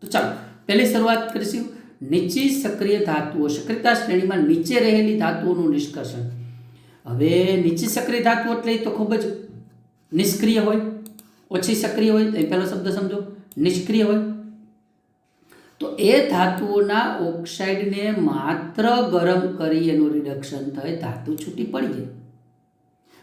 તો ચાલો પહેલી શરૂઆત કરીશું નીચી સક્રિય ધાતુઓ, સક્રિયતા શ્રેણીમાં નીચે રહેલી ધાતુઓનું નિષ્કર્ષણ. હવે નીચી સક્રિય ધાતુ એટલે તો ખૂબ જ નિષ્ક્રિય હોય, ઓછી સક્રિય હોય. એ પહેલો શબ્દ સમજો, નિષ્ક્રિય હોય. તો એ ધાતુઓના ઓક્સાઇડને માત્ર ગરમ કરી એનું રિડક્શન થાય, ધાતુ છૂટી પડી જાય.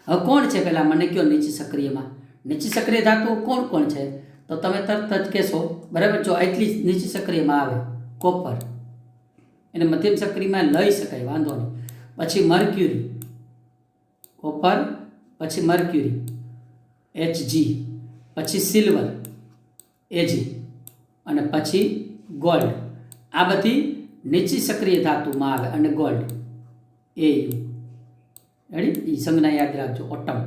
હવે કોણ છે પહેલાં મને કહો નીચી સક્રિયમાં? નીચી સક્રિય ધાતુઓ કોણ કોણ છે? તો તમે તરત જ કહેશો, બરાબર. જો એટલી નીચી સક્રિયમાં આવે કોપર, એને મધ્યમ સક્રિયમાં લઈ શકાય, વાંધો નહીં. પછી મર્ક્યુરી, કોપર, પછી મર્ક્યુરી Hg, પછી સિલ્વર Ag, અને પછી ગોલ્ડ. આ બધી નીચી સક્રિય ધાતુમાં આવે. અને ગોલ્ડ Au. રેડી? એ સંજ્ઞા યાદ રાખજો, ઓટમ.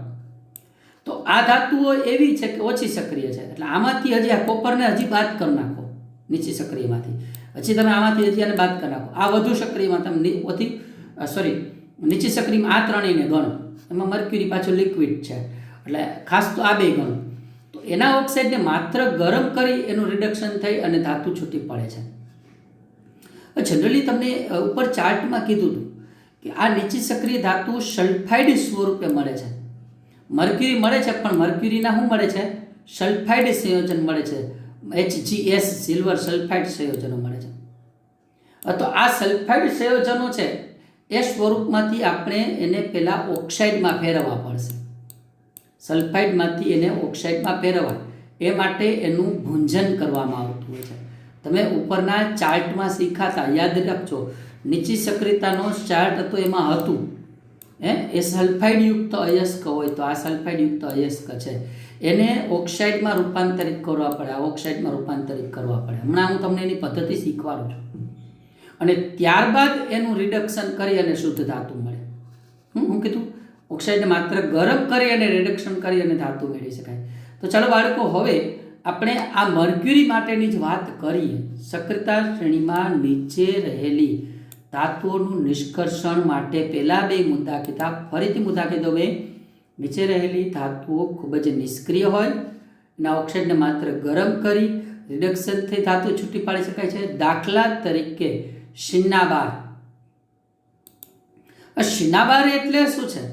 તો આ ધાતુઓ એવી છે કે ઓછી સક્રિય છે, એટલે આમાંથી હજી આ કોપરને હજી બાદ કરી નાખો નીચી સક્રિયમાંથી. હજી તમે આમાંથી હજી આને બાદ કરી નાખો. આ વધુ સક્રિયમાં તમે નીચી સક્રિયમાં આ ત્રણેયને ગણો. એમાં મર્ક્યુરી પાછું લિક્વિડ છે, એટલે ખાસ તો આ બે ગણો. તો એના ઓક્સાઇડને માત્ર ગરમ કરી એનું રિડક્શન થઈ અને ધાતુ છૂટી પડે છે. જનરલી તમને ઉપર ચાર્ટમાં કીધું હતું કે આ નીચી સક્રિય ધાતુ સલ્ફાઇડ સ્વરૂપે મળે છે. મર્ક્યુરી મળે છે, પણ મર્ક્યુરીના શું મળે છે? સલ્ફાઇડ સંયોજન મળે છે. HgS, સિલ્વર સલ્ફાઇડ સંયોજનો મળે છે. તો આ સલ્ફાઇડ સંયોજનો છે એ સ્વરૂપમાંથી આપણે એને પહેલાં ઓક્સાઇડમાં ફેરવવા પડશે. સલ્ફાઇડમાંથી એને ઓક્સાઇડમાં ફેરવવા એ માટે એનું ભૂંજન કરવામાં આવતું હોય છે. તમે ઉપરના ચાર્ટમાં શીખાતા યાદ રાખજો, નીચી સક્રિયતાનો ચાર્ટ હતો, એમાં હતું એ સલ્ફાઇડયુક્ત અયસ્ક હોય તો આ સલ્ફાઇડયુક્ત અયસ્ક છે, એને ઓક્સાઇડમાં રૂપાંતરિત કરવા પડે, આ ઓક્સાઇડમાં રૂપાંતરિત કરવા પડે. હમણાં હું તમને એની પદ્ધતિ શીખવાડું છું. અને ત્યારબાદ એનું રિડક્શન કરી અને શુદ્ધ ધાતુ મળે. હું કીધું ઓક્સાઇડને માત્ર ગરમ કરી અને રિડક્શન કરી અને ધાતુ મેળવી શકાય. તો ચાલો બાળકો, હવે આપણે આ મર્ક્યુરી માટેની જ વાત કરીએ. સક્રિયતા શ્રેણીમાં નીચે રહેલી ધાતુઓનું નિષ્કર્ષણ માટે પહેલાં બે મુદ્દા કીધા. ફરીથી મુદ્દા કીધો બે. નીચે રહેલી ધાતુઓ ખૂબ જ નિષ્ક્રિય હોય, એના ઓક્સાઇડને માત્ર ગરમ કરી રિડક્શન થઈ ધાતુ છૂટી પાડી શકાય છે. દાખલા તરીકે શિન્નાબાર. શિન્નાબાર એટલે શું છે?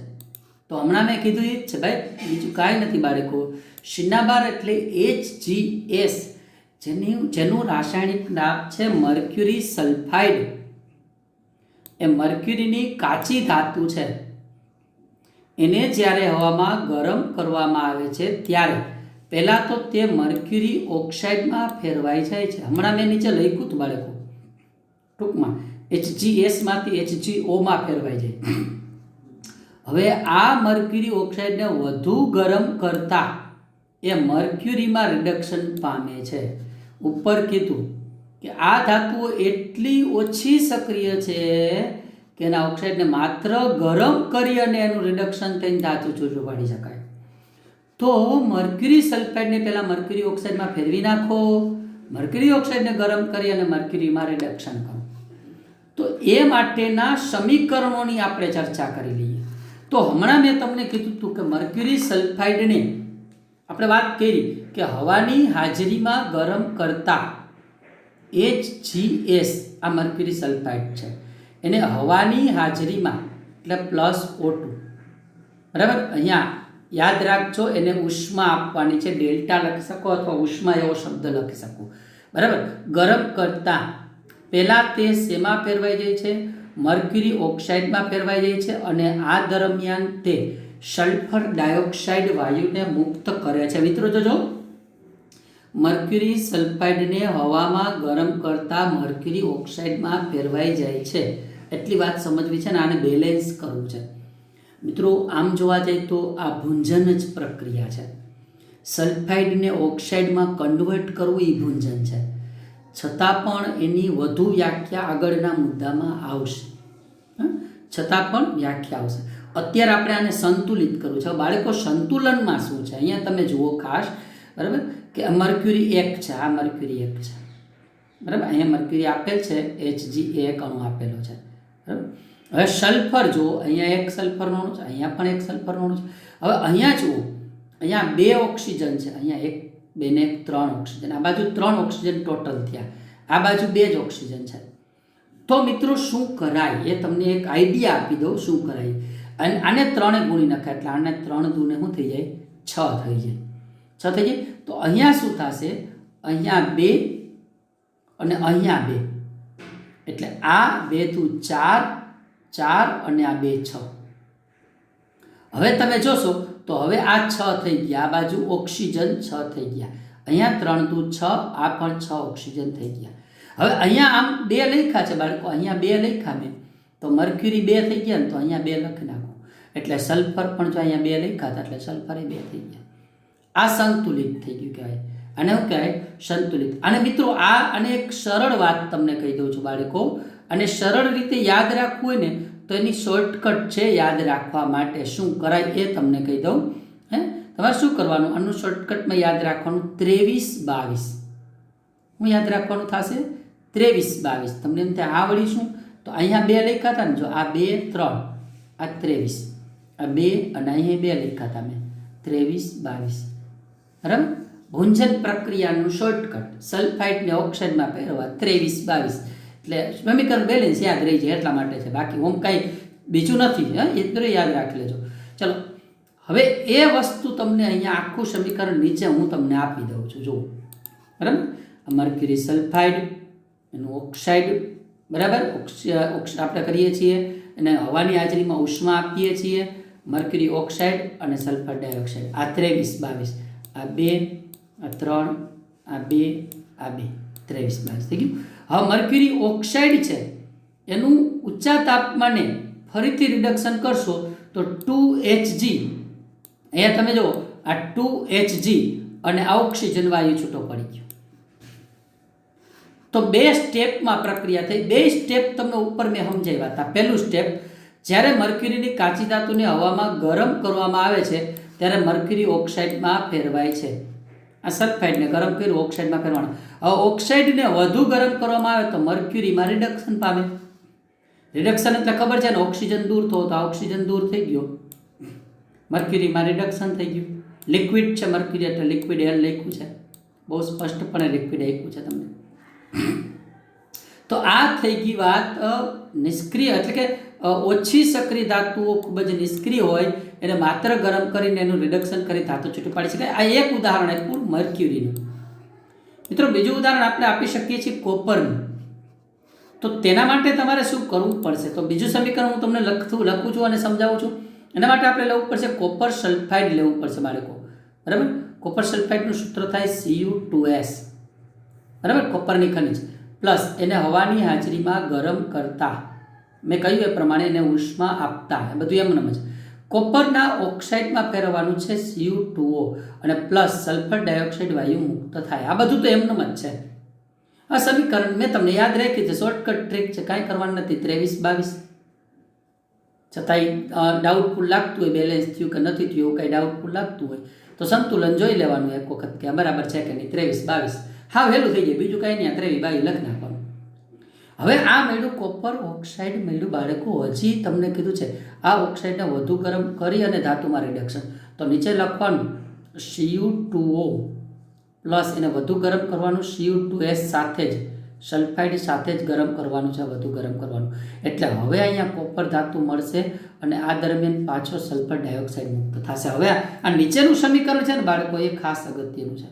તો હમણાં મેં કીધું એ જ છે ભાઈ, બીજું કાંઈ નથી બાળકો. શિન્નાબાર એટલે HgS, જેનું રાસાયણિક નામ છે મર્ક્યુરી સલ્ફાઇડ. એ મર્ક્યુરીની કાચી ધાતુ છે. એને જ્યારે હવામાં ગરમ કરવામાં આવે છે ત્યારે પહેલાં તો તે મર્ક્યુરી ઓક્સાઇડમાં ફેરવાઈ જાય છે. હમણાં મેં નીચે લખ્યું હતું બાળકો, ટૂંકમાં HgSમાંથી HgOમાં ફેરવાઈ જાય. હવે આ મર્ક્યુરી ઓક્સાઇડને વધુ ગરમ કરતા એ મર્ક્યુરીમાં રિડક્શન પામે છે. ઉપર કીધું કે આ ધાતુઓ એટલી ઓછી સક્રિય છે કે એના ઓક્સાઇડને માત્ર ગરમ કરી અને એનું રિડક્શન થઈને ધાતુ છૂટું પાડી શકાય. તો મર્ક્યુરી સલ્ફાઇડને પહેલાં મર્ક્યુરી ઓક્સાઇડમાં ફેરવી નાખો, મર્ક્યુરી ઓક્સાઇડને ગરમ કરી અને મર્ક્યુરીમાં રિડક્શન કરો. તો એ માટેના સમીકરણોની આપણે ચર્ચા કરી લઈએ. તો હમણાં મેં તમને કીધું હતું કે મર્ક્યુરી સલ્ફાઇડને આપણે વાત કરી કે હવાની હાજરીમાં ગરમ કરતા HgS, આ મર્ક્યુરી સલ્ફાઇડ છે, એને હવાની હાજરીમાં એટલે +O2, બરાબર. અહીંયા યાદ રાખજો, એને ઉષ્મા આપવાની છે. ડેલ્ટા લખી શકો અથવા ઉષ્મા એવો શબ્દ લખી શકો, બરાબર. ગરમ કરતાં પહેલાં તે શેમાં ફેરવાઈ જાય છે? મર્ક્યુરી ઓક્સાઇડમાં ફેરવાઈ જાય છે. અને આ દરમિયાન તે સલ્ફર ડાયોક્સાઇડ વાયુને મુક્ત કરે છે. મિત્રો જોજો, મર્ક્યુરી સલ્ફાઇડને હવામાં ગરમ કરતાં મર્ક્યુરી ઓક્સાઇડમાં ફેરવાઈ જાય છે. એટલી વાત સમજવી છે ને આને બેલેન્સ કરવું છે. મિત્રો આમ જોવા જઈએ તો આ ભૂંજન જ પ્રક્રિયા છે. સલ્ફાઇડને ઓક્સાઇડમાં કન્વર્ટ કરવું એ ભૂંજન છે. છતાં પણ એની વધુ વ્યાખ્યા આગળના મુદ્દામાં આવશે. છતાં પણ વ્યાખ્યા આવશે. અત્યારે આપણે આને સંતુલિત કરવું છે. બાળકો, સંતુલનમાં શું છે અહીંયા તમે જુઓ ખાસ, બરાબર, કે મર્ક્યુરી 1 છે, આ મર્ક્યુરી 1 છે, બરાબર. અહીંયા મર્ક્યુરી આપેલ છે, Hg એક અણુ આપેલો છે, બરાબર. હવે સલ્ફર જુઓ, અહીંયા એક સલ્ફરનો અણુ છે, અહીંયા પણ એક સલ્ફરનો અણુ છે. હવે અહીંયા જુઓ, અહીંયા 2 ઓક્સિજન છે, અહીંયા 1 2 ને 1 3 ઓક્સિજન, આ બાજુ 3 ઓક્સિજન ટોટલ થયા, આ બાજુ 2 જ ઓક્સિજન છે. તો મિત્રો શું કરાય એ તમને એક આઈડિયા આપી દઉં શું કરાય. અને આને 3 ગુણી નખાય એટલે આને 3 દૂને શું થઈ જાય? 6 થઈ જાય. 6 થઈ જાય. તો અહીંયા શું થશે? અહીંયા 2 અને અહીંયા 2 એટલે આ 2 × 4 4 અને આ 2 6. હવે તમે જોશો તો હવે આ 6 થઈ ગયા, આ બાજુ ઓક્સિજન 6 થઈ ગયા, અહીંયા 3 × 6 આ પણ 6 ઓક્સિજન થઈ ગયા. હવે અહીંયા આમ 2 લખ્યા છે બાળકો, અહીંયા 2 લખ્યા મેં, તો મર્ક્યુરી 2 થઈ ગયા ને તો અહીંયા 2 લખી નાખો એટલે સલ્ફર પણ જો અહીંયા 2 લખ્યા હતા એટલે સલ્ફર એ 2 થઈ ગયા. આ સંતુલિત થઈ ગયું કહેવાય. આને શું કહેવાય? સંતુલિત. અને મિત્રો અને એક સરળ વાત તમને કહી દઉં છું બાળકો, અને સરળ રીતે યાદ રાખવું હોય ને તો એની શોર્ટકટ છે યાદ રાખવા માટે. શું કરાય એ તમને કહી દઉં. તમારે શું કરવાનું? આનું શોર્ટકટમાં યાદ રાખવાનું 23 22. શું યાદ રાખવાનું થશે? 23 22. તમને એમ થાય આ વળી શું? તો અહીંયા 2 લખ્યા હતા ને, જો આ 2 3 આ 23, આ 2 અને અહીંયા 2 લખ્યા હતા મેં, 23 22. બરાબર? ભૂંજન પ્રક્રિયાનું શોર્ટકટ સલ્ફાઇડને ઓક્સાઇડમાં ફેરવવા 23 22 એટલે સમીકરણ બેલેન્સ યાદ રહી જાય એટલા માટે છે, બાકી ઓમ કાંઈ બીજું નથી. એ તો યાદ રાખી લેજો. ચલો હવે એ વસ્તુ તમને અહીંયા આખું સમીકરણ નીચે હું તમને આપી દઉં છું. જુઓ, બરાબર? મર્ક્યુરી સલ્ફાઇડ, એનું ઓક્સાઇડ, બરાબર? આપણે કરીએ છીએ અને હવાની હાજરીમાં ઉષ્મા આપીએ છીએ. મર્ક્યુરી ઓક્સાઇડ અને સલ્ફર ડાયોક્સાઇડ, આ 23 22, આ 2 આ 3 આ 2 આ 2, 23 22 થઈ ગયું. હવે મર્ક્યુરી ઓક્સાઇડ છે એનું ઊંચા તાપમાને ફરીથી રિડક્શન કરશો તો 2Hg, અહીંયા તમે જુઓ આ 2Hg અને આ ઓક્સિજન વાયુ છૂટો પડી ગયો. તો 2 સ્ટેપમાં પ્રક્રિયા થઈ. 2 સ્ટેપ તમને ઉપર મેં સમજાવ્યા હતા. પહેલું સ્ટેપ, જ્યારે મર્ક્યુરીની કાચી ધાતુને હવામાં ગરમ કરવામાં આવે છે ત્યારે મર્ક્યુરી ઓક્સાઇડમાં ફેરવાય છે. આ સલ્ફાઇડને ગરમ કર્યું, ઓક્સાઇડમાં ફેરવાનું. હવે ઓક્સાઇડને વધુ ગરમ કરવામાં આવે તો મર્ક્યુરીમાં રિડક્શન પામે. રિડક્શન એટલે ખબર છે ને, ઓક્સિજન દૂર થયો તો આ ઓક્સિજન દૂર થઈ ગયો, મર્ક્યુરીમાં રિડક્શન થઈ ગયું. લિક્વિડ છે મર્ક્યુરી એટલે લિક્વિડ એર લખ્યું છે, બહુ સ્પષ્ટપણે લિક્વિડ આપ્યું છે તમને. તો આ થઈ ગઈ વાત નિષ્ક્રિય, એટલે કે ઓછી સક્રિય ધાતુઓ ખૂબ જ નિષ્ક્રિય હોય એને માત્ર ગરમ કરીને એનું રિડક્શન કરી ધાતુ છૂટી પાડી શકાય. આ એક ઉદાહરણ આપ્યું મર્ક્યુરીનું. મિત્રો બીજું ઉદાહરણ આપણે આપી શકીએ છીએ કોપરનું. તો તેના માટે તમારે શું કરવું પડશે? તો બીજું સમીકરણ હું તમને લખું છું અને સમજાવું છું. એના માટે આપણે લેવું પડશે કોપર સલ્ફાઇડ લેવું પડશે બાળકો, બરાબર? કોપર સલ્ફાઇડનું સૂત્ર થાય Cu2S, બરાબર? કોપરની ખનિજ પ્લસ એને હવાની હાજરીમાં ગરમ કરતા, મેં કહ્યું એ પ્રમાણે એને ઉષ્મા આપતા, એ બધું એમનેમ જ. કોપરના ઓક્સાઇડમાં ફેરવવાનું છે Cu2O અને પ્લસ સલ્ફર ડાયોક્સાઇડ વાયુ મુક્ત થાય. આ બધું તો એમનેમ જ છે. આ સમીકરણ મેં તમને યાદ રાખી છે, શોર્ટકટ ટ્રીક છે, કાંઈ કરવાનું નથી. 23 22 છતાંય ડાઉટફુલ લાગતું હોય, બેલેન્સ થયું કે નથી થયું એવું કાંઈ ડાઉટફુલ લાગતું હોય તો સંતુલન જોઈ લેવાનું એક વખત કે બરાબર છે કે નહીં. 23 22 હા વહેલું થઈ જાય, બીજું કાંઈ નહીં. 23 22 લખી નાખવાનું. હવે આ મળ્યું કોપર ઓક્સાઇડ મળ્યું બાળકો. હજી તમને કીધું છે આ ઓક્સાઇડને વધુ ગરમ કરી અને ધાતુમાં રિડક્શન, તો નીચે લખવાનું Cu2O પ્લસ એને વધુ ગરમ કરવાનું Cu2S સાથે જ, સલ્ફાઇડ સાથે જ ગરમ કરવાનું છે, વધુ ગરમ કરવાનું. એટલે હવે અહીંયા કોપર ધાતુ મળશે અને આ દરમિયાન પાછો સલ્ફર ડાયોક્સાઇડ મુક્ત થશે. હવે આ નીચેનું સમીકરણ છે ને બાળકો, એ ખાસ અગત્યનું છે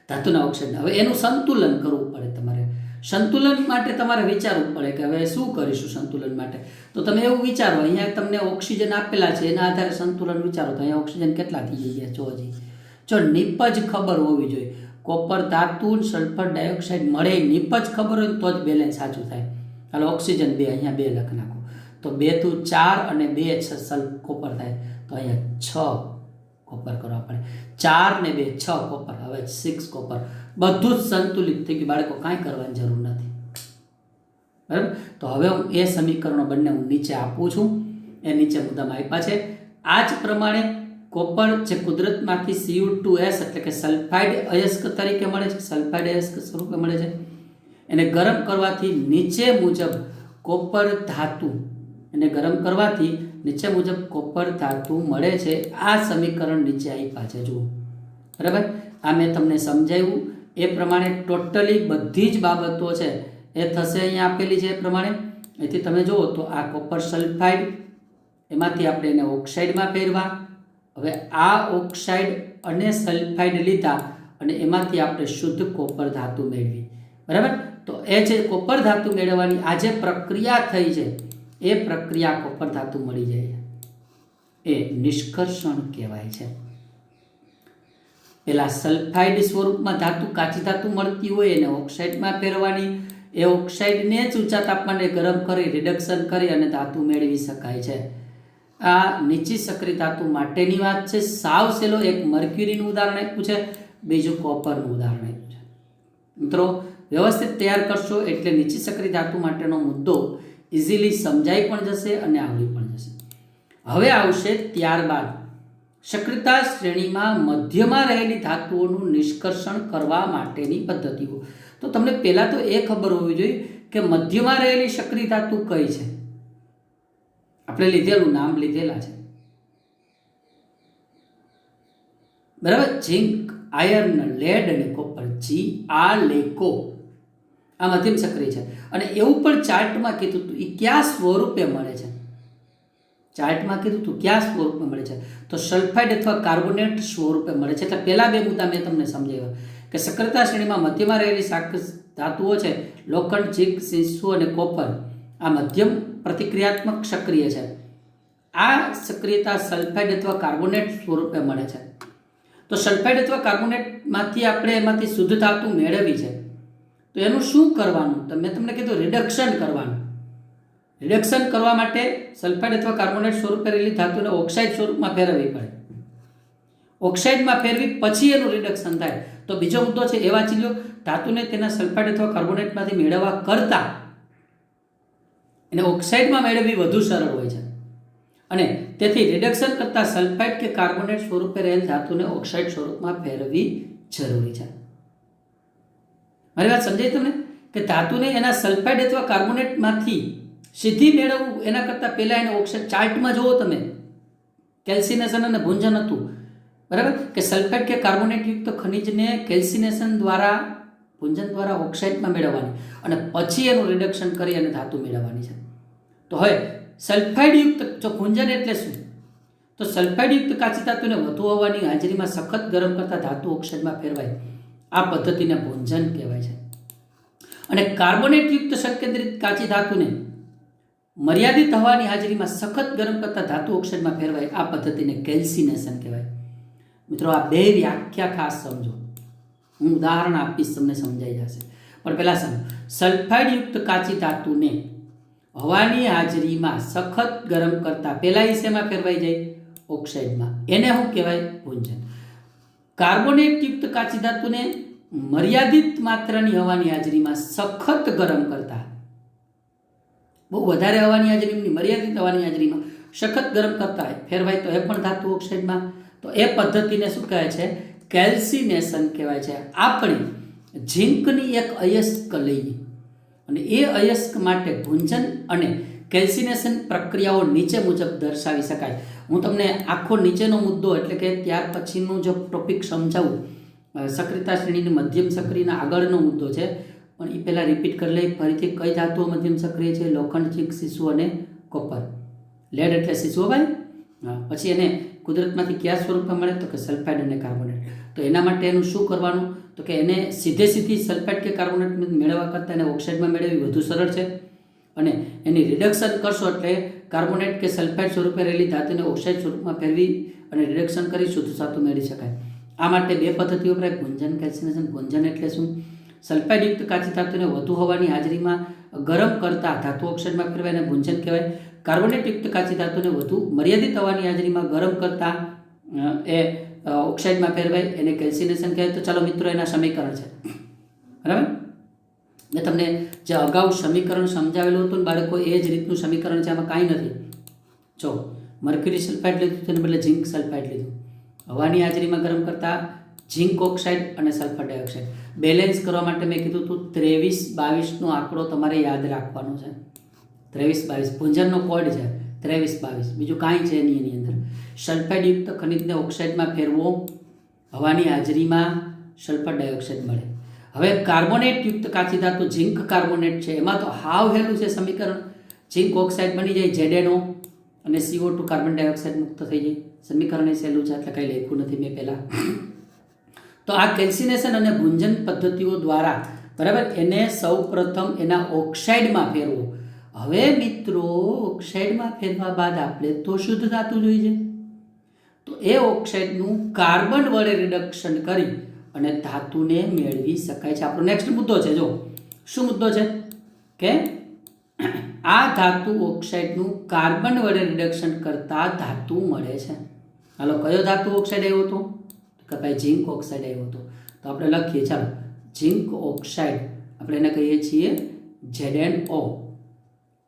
ધાતુના ઓક્સાઇડ. હવે એનું સંતુલન કરવું પડે તમારે. સંતુલન માટે તમારે વિચારવું પડે કે હવે શું કરીશું સંતુલન માટે. તો તમે એવું વિચારો, અહીંયા તમને ઓક્સિજન આપેલા છે એના આધારે સંતુલન વિચારો તો અહીંયા ઓક્સિજન કેટલા થઈ ગયા છો? હજી જો નિપજ ખબર હોવી જોઈએ. કોપર ધાતુ સલ્ફર ડાયોક્સાઇડ મળે, નિપજ ખબર હોય તો જ બેલેન્સ સાચું થાય. હાલો ઓક્સિજન 2, અહીંયા 2 લખી નાખો તો 2 × 4 અને 2 6 કોપર થાય, તો અહીંયા 6 કોપર કરવા પડે. 4 ને 2 6 કોપર, હવે 6 કોપર. બધું જ સંતુલિત થઈ ગયું બાળકો, કાંઈ કરવાની જરૂર નથી, બરાબર? તો હવે હું એ સમીકરણો બંને હું નીચે આપું છું, એ નીચે મુદ્દામાં આપ્યા છે. આ જ પ્રમાણે કોપર જે કુદરતમાંથી Cu2S એટલે કે સલ્ફાઇડ અયસ્ક તરીકે મળે છે, સલ્ફાઇડ અયસ્ક સ્વરૂપે મળે છે, એને ગરમ કરવાથી નીચે મુજબ કોપર ધાતુ, એને ગરમ કરવાથી નીચે મુજબ કોપર ધાતુ મળે છે. આ સમીકરણ નીચે આપ્યા છે, જુઓ બરાબર. આ મેં તમને સમજાવ્યું એ પ્રમાણે ટોટલી બધી જ બાબતો છે એ થશે અહીંયા આપેલી છે એ પ્રમાણે. એથી તમે જુઓ તો આ કોપર સલ્ફાઇડ, એમાંથી આપણે એને ઓક્સાઇડમાં ફેરવા. હવે આ ઓક્સાઇડ અને સલ્ફાઇડ લીધા અને એમાંથી આપણે શુદ્ધ કોપર ધાતુ મેળવી. બરાબર. તો એ જે કોપર ધાતુ મેળવવાની આ જે પ્રક્રિયા થઈ છે એ પ્રક્રિયા કોપર ધાતુ મળી જાય એ નિષ્કર્ષણ કહેવાય છે. પેલા સલ્ફાઇડ સ્વરૂપમાં ધાતુ, કાચી ધાતુ મળતી હોય એને ઓક્સાઇડમાં ફેરવાની. એ ઓક્સાઇડને જ ઊંચા તાપમાને ગરમ કરી રિડક્શન કરી અને ધાતુ મેળવી શકાય છે. આ નીચી સક્રિય ધાતુ માટેની વાત છે. સાવ સહેલો એક મર્ક્યુરીનું ઉદાહરણ આપ્યું છે, બીજું કોપરનું ઉદાહરણ આપ્યું છે. મિત્રો વ્યવસ્થિત તૈયાર કરશો એટલે નીચી સક્રિય ધાતુ માટેનો મુદ્દો ઇઝીલી સમજાઈ પણ જશે અને આવડી પણ જશે. હવે આવશે ત્યારબાદ સક્રિયતા શ્રેણીમાં મધ્યમાં રહેલી ધાતુઓનું નિષ્કર્ષણ કરવા માટેની પદ્ધતિઓ. તો તમને પહેલાં તો એ ખબર હોવી જોઈએ કે મધ્યમાં રહેલી સક્રિય ધાતુ કઈ છે. આપણે લીધેલું નામ લીધેલા છે, બરાબર. ઝિંક, આયર્ન, લેડ અને કોપર. લેકો આ મધ્યમ સક્રિય છે. અને એવું પણ ચાર્ટમાં કીધું હતું એ કયા સ્વરૂપે મળે છે. ચાર્ટમાં કીધું હતું કયા સ્વરૂપે મળે છે, તો સલ્ફાઇડ અથવા કાર્બોનેટ સ્વરૂપે મળે છે. એટલે પહેલા બે મુદ્દા મેં તમને સમજાવ્યા કે સક્રિયતા શ્રેણીમાં મધ્યમાં રહેલી ધાતુઓ છે લોખંડ, ઝિંક, શીશુ અને કોપર. આ મધ્યમ પ્રતિક્રિયાત્મક સક્રિય છે. આ સક્રિયતા સલ્ફાઇડ અથવા કાર્બોનેટ સ્વરૂપે મળે છે. તો સલ્ફાઇડ અથવા કાર્બોનેટમાંથી આપણે એમાંથી શુદ્ધ ધાતુ મેળવી છે. તો એનું શું કરવાનું? તો મેં તમને કીધું રિડક્શન કરવાનું. રિડક્શન કરવા માટે સલ્ફાઇડ અથવા કાર્બોનેટ સ્વરૂપે રહેલી ધાતુને ઓક્સાઇડ સ્વરૂપમાં ફેરવવી પડે. ઓક્સાઇડમાં ફેરવી પછી એનું રિડક્શન થાય. તો બીજો મુદ્દો છે એ વાંચી લો. ધાતુને તેના સલ્ફાઇડ અથવા કાર્બોનેટમાંથી મેળવવા કરતાં એને ઓક્સાઇડમાં મેળવવી વધુ સરળ હોય છે. અને તેથી રિડક્શન કરતાં સલ્ફાઇડ કે કાર્બોનેટ સ્વરૂપે રહેલ ધાતુને ઓક્સાઇડ સ્વરૂપમાં ફેરવવી જરૂરી છે. મારી વાત સમજાય તમને? કે ધાતુને એના સલ્ફાઇડ અથવા કાર્બોનેટમાંથી સીધી મેળવવું એના કરતાં પહેલાં એને ઓક્સાઇડ, ચાર્ટમાં જુઓ તમે કેલ્સિનેશન અને ભૂંજન હતું, બરાબર. કે સલ્ફાઇડ કે કાર્બોનેટયુક્ત ખનિજને કેલ્સિનેશન દ્વારા, ભૂંજન દ્વારા ઓક્સાઇડમાં મેળવવાની અને પછી એનું રિડક્શન કરી અને ધાતુ મેળવવાની છે. તો હવે સલ્ફાઇડયુક્ત જો ભૂંજન એટલે શું? તો સલ્ફાઇડયુક્ત કાચી ધાતુને વધુ હવાની હાજરીમાં સખત ગરમ કરતા ધાતુ ઓક્સાઇડમાં ફેરવાય. આ પદ્ધતિને ભૂંજન કહેવાય છે. અને કાર્બોનેટયુક્ત સંકેન્દ્રિત કાચી ધાતુને મર્યાદિત હવાની હાજરીમાં સખત ગરમ કરતા ધાતુ ઓક્સાઇડમાં ફેરવાય. આ પદ્ધતિને કેલ્સિનેશન કહેવાય. મિત્રો આ બે વ્યાખ્યા ખાસ સમજો. હું ઉદાહરણ આપીશ, તમને સમજાઈ જશે. પણ પહેલાં સમજો, સલ્ફાઇડયુક્ત કાચી ધાતુને હવાની હાજરીમાં સખત ગરમ કરતા પહેલાં શેમાં ફેરવાઈ જાય? ઓક્સાઇડમાં. એને શું કહેવાય? ભૂંજન. કાર્બોનેટયુક્ત કાચી ધાતુને મર્યાદિત માત્રાની હવાની હાજરીમાં સખત ગરમ કરતા, બહુ વધારે હવાની હાજરીમાં, મર્યાદિત હવાની હાજરીમાં સખત ગરમ કરતા ફેરવાય તો એ પણ ધાતુ ઓક્સાઇડમાં. તો એ પદ્ધતિને શું કહેવાય છે? કેલ્સિનેશન કહેવાય છે. આપણે ઝિંકની એક અયસ્ક લઈએ અને એ અયસ્ક માટે ભૂંજન અને કેલ્સિનેશન પ્રક્રિયાઓ નીચે મુજબ દર્શાવી શકાય. હું તમને આખો નીચેનો મુદ્દો એટલે કે ત્યાર પછીનું જો ટોપિક સમજાવું, સક્રિયતા શ્રેણીની મધ્યમ સક્રિયના આગળનો મુદ્દો છે, પણ એ પહેલાં રિપીટ કરી લઈ ફરીથી. કઈ ધાતુઓ મધ્યમ સક્રિય છે? લોખંડ, ઝિંક, શીશુ અને કોપર. લેડ એટલે શીશુ ભાઈ. પછી એને કુદરતમાંથી કયા સ્વરૂપે મળે? તો કે સલ્ફાઇડ અને કાર્બોનેટ. તો એના માટે એનું શું કરવાનું? તો કે એને સીધી સલ્ફાઇડ કે કાર્બોનેટ મેળવવા કરતાં એને ઓક્સાઇડમાં મેળવવી વધુ સરળ છે. અને એની રિડક્શન કરશો એટલે કાર્બોનેટ કે સલ્ફાઇડ સ્વરૂપે રહેલી ધાતુને ઓક્સાઇડ સ્વરૂપમાં ફેરવી અને રિડક્શન કરી શુદ્ધ ધાતુ મેળવી શકાય. આ માટે બે પદ્ધતિઓ વપરાય: ભૂંજન, કેલ્સિનેશન. ભૂંજન એટલે શું? સલ્ફાઇડયુક્ત કાચી ધાતુને વધુ હવાની હાજરીમાં ગરમ કરતા ધાતુ ઓક્સાઇડમાં ફેરવાય એને ભૂંજન કહેવાય. કાર્બોનેટયુક્ત કાચી ધાતુને વધુ મર્યાદિત હવાની હાજરીમાં ગરમ કરતા એ ઓક્સાઇડમાં ફેરવાય એને કેલ્સિનેશન કહેવાય. તો ચાલો મિત્રો, એના સમીકરણ છે, બરાબર. મેં તમને જે અગાઉ સમીકરણ સમજાવેલું હતું ને બાળકો, એ જ રીતનું સમીકરણ છે. આમાં કાંઈ નથી. જો મર્ક્યુરી સલ્ફાઇડ લીધું તેને બદલે ઝિંક સલ્ફાઇડ લીધું. હવાની હાજરીમાં ગરમ કરતા ઝિંક ઓક્સાઇડ અને સલ્ફર ડાયોક્સાઇડ. બેલેન્સ કરવા માટે મેં કીધું હતું 23-22નો આંકડો તમારે યાદ રાખવાનો છે. 23-22 ભૂંજનનો કોડ છે. 23-22 બીજું કાંઈ છે નહીં એની અંદર. સલ્ફાઇડયુક્ત ખનિજને ઓક્સાઇડમાં ફેરવો, હવાની હાજરીમાં સલ્ફર ડાયોક્સાઇડ મળે. હવે કાર્બોનેટ યુક્ત કાચી ધાતુ ઝિંક કાર્બોનેટ છે, એમાં તો હાવ હેલું છે સમીકરણ. ઝિંક ઓક્સાઇડ બની જાય ZnO અને CO2 કાર્બન ડાયોક્સાઇડ મુક્ત થઈ જાય. સમીકરણ એ સહેલું છે એટલે કંઈ લખ્યું નથી મેં પહેલાં. તો આ કેલ્સિનેશન અને ગુંજન પદ્ધતિઓ દ્વારા બરાબર એને સૌ પ્રથમ એના ઓક્સાઇડમાં ફેરવો. હવે મિત્રો ઓક્સાઇડમાં ફેરવા બાદ આપણે તો શુદ્ધ ધાતુ જોઈએ, તો એ ઓક્સાઇડનું કાર્બન વડે રિડક્શન કરી અને ધાતુને મેળવી શકાય છે. આપણો નેક્સ્ટ મુદ્દો છે. જો શું મુદ્દો છે કે આ ધાતુ ઓક્સાઇડનું કાર્બન વડે રિડક્શન કરતા ધાતુ મળે છે. હાલો, કયો ધાતુ ઓક્સાઇડ આવ્યો હતો કે ભાઈ ઝિંક ઓક્સાઇડ આવ્યો હતો. તો આપણે લખીએ, ચાલો ઝિંક ઓક્સાઇડ આપણે એને કહીએ છીએ ZnO,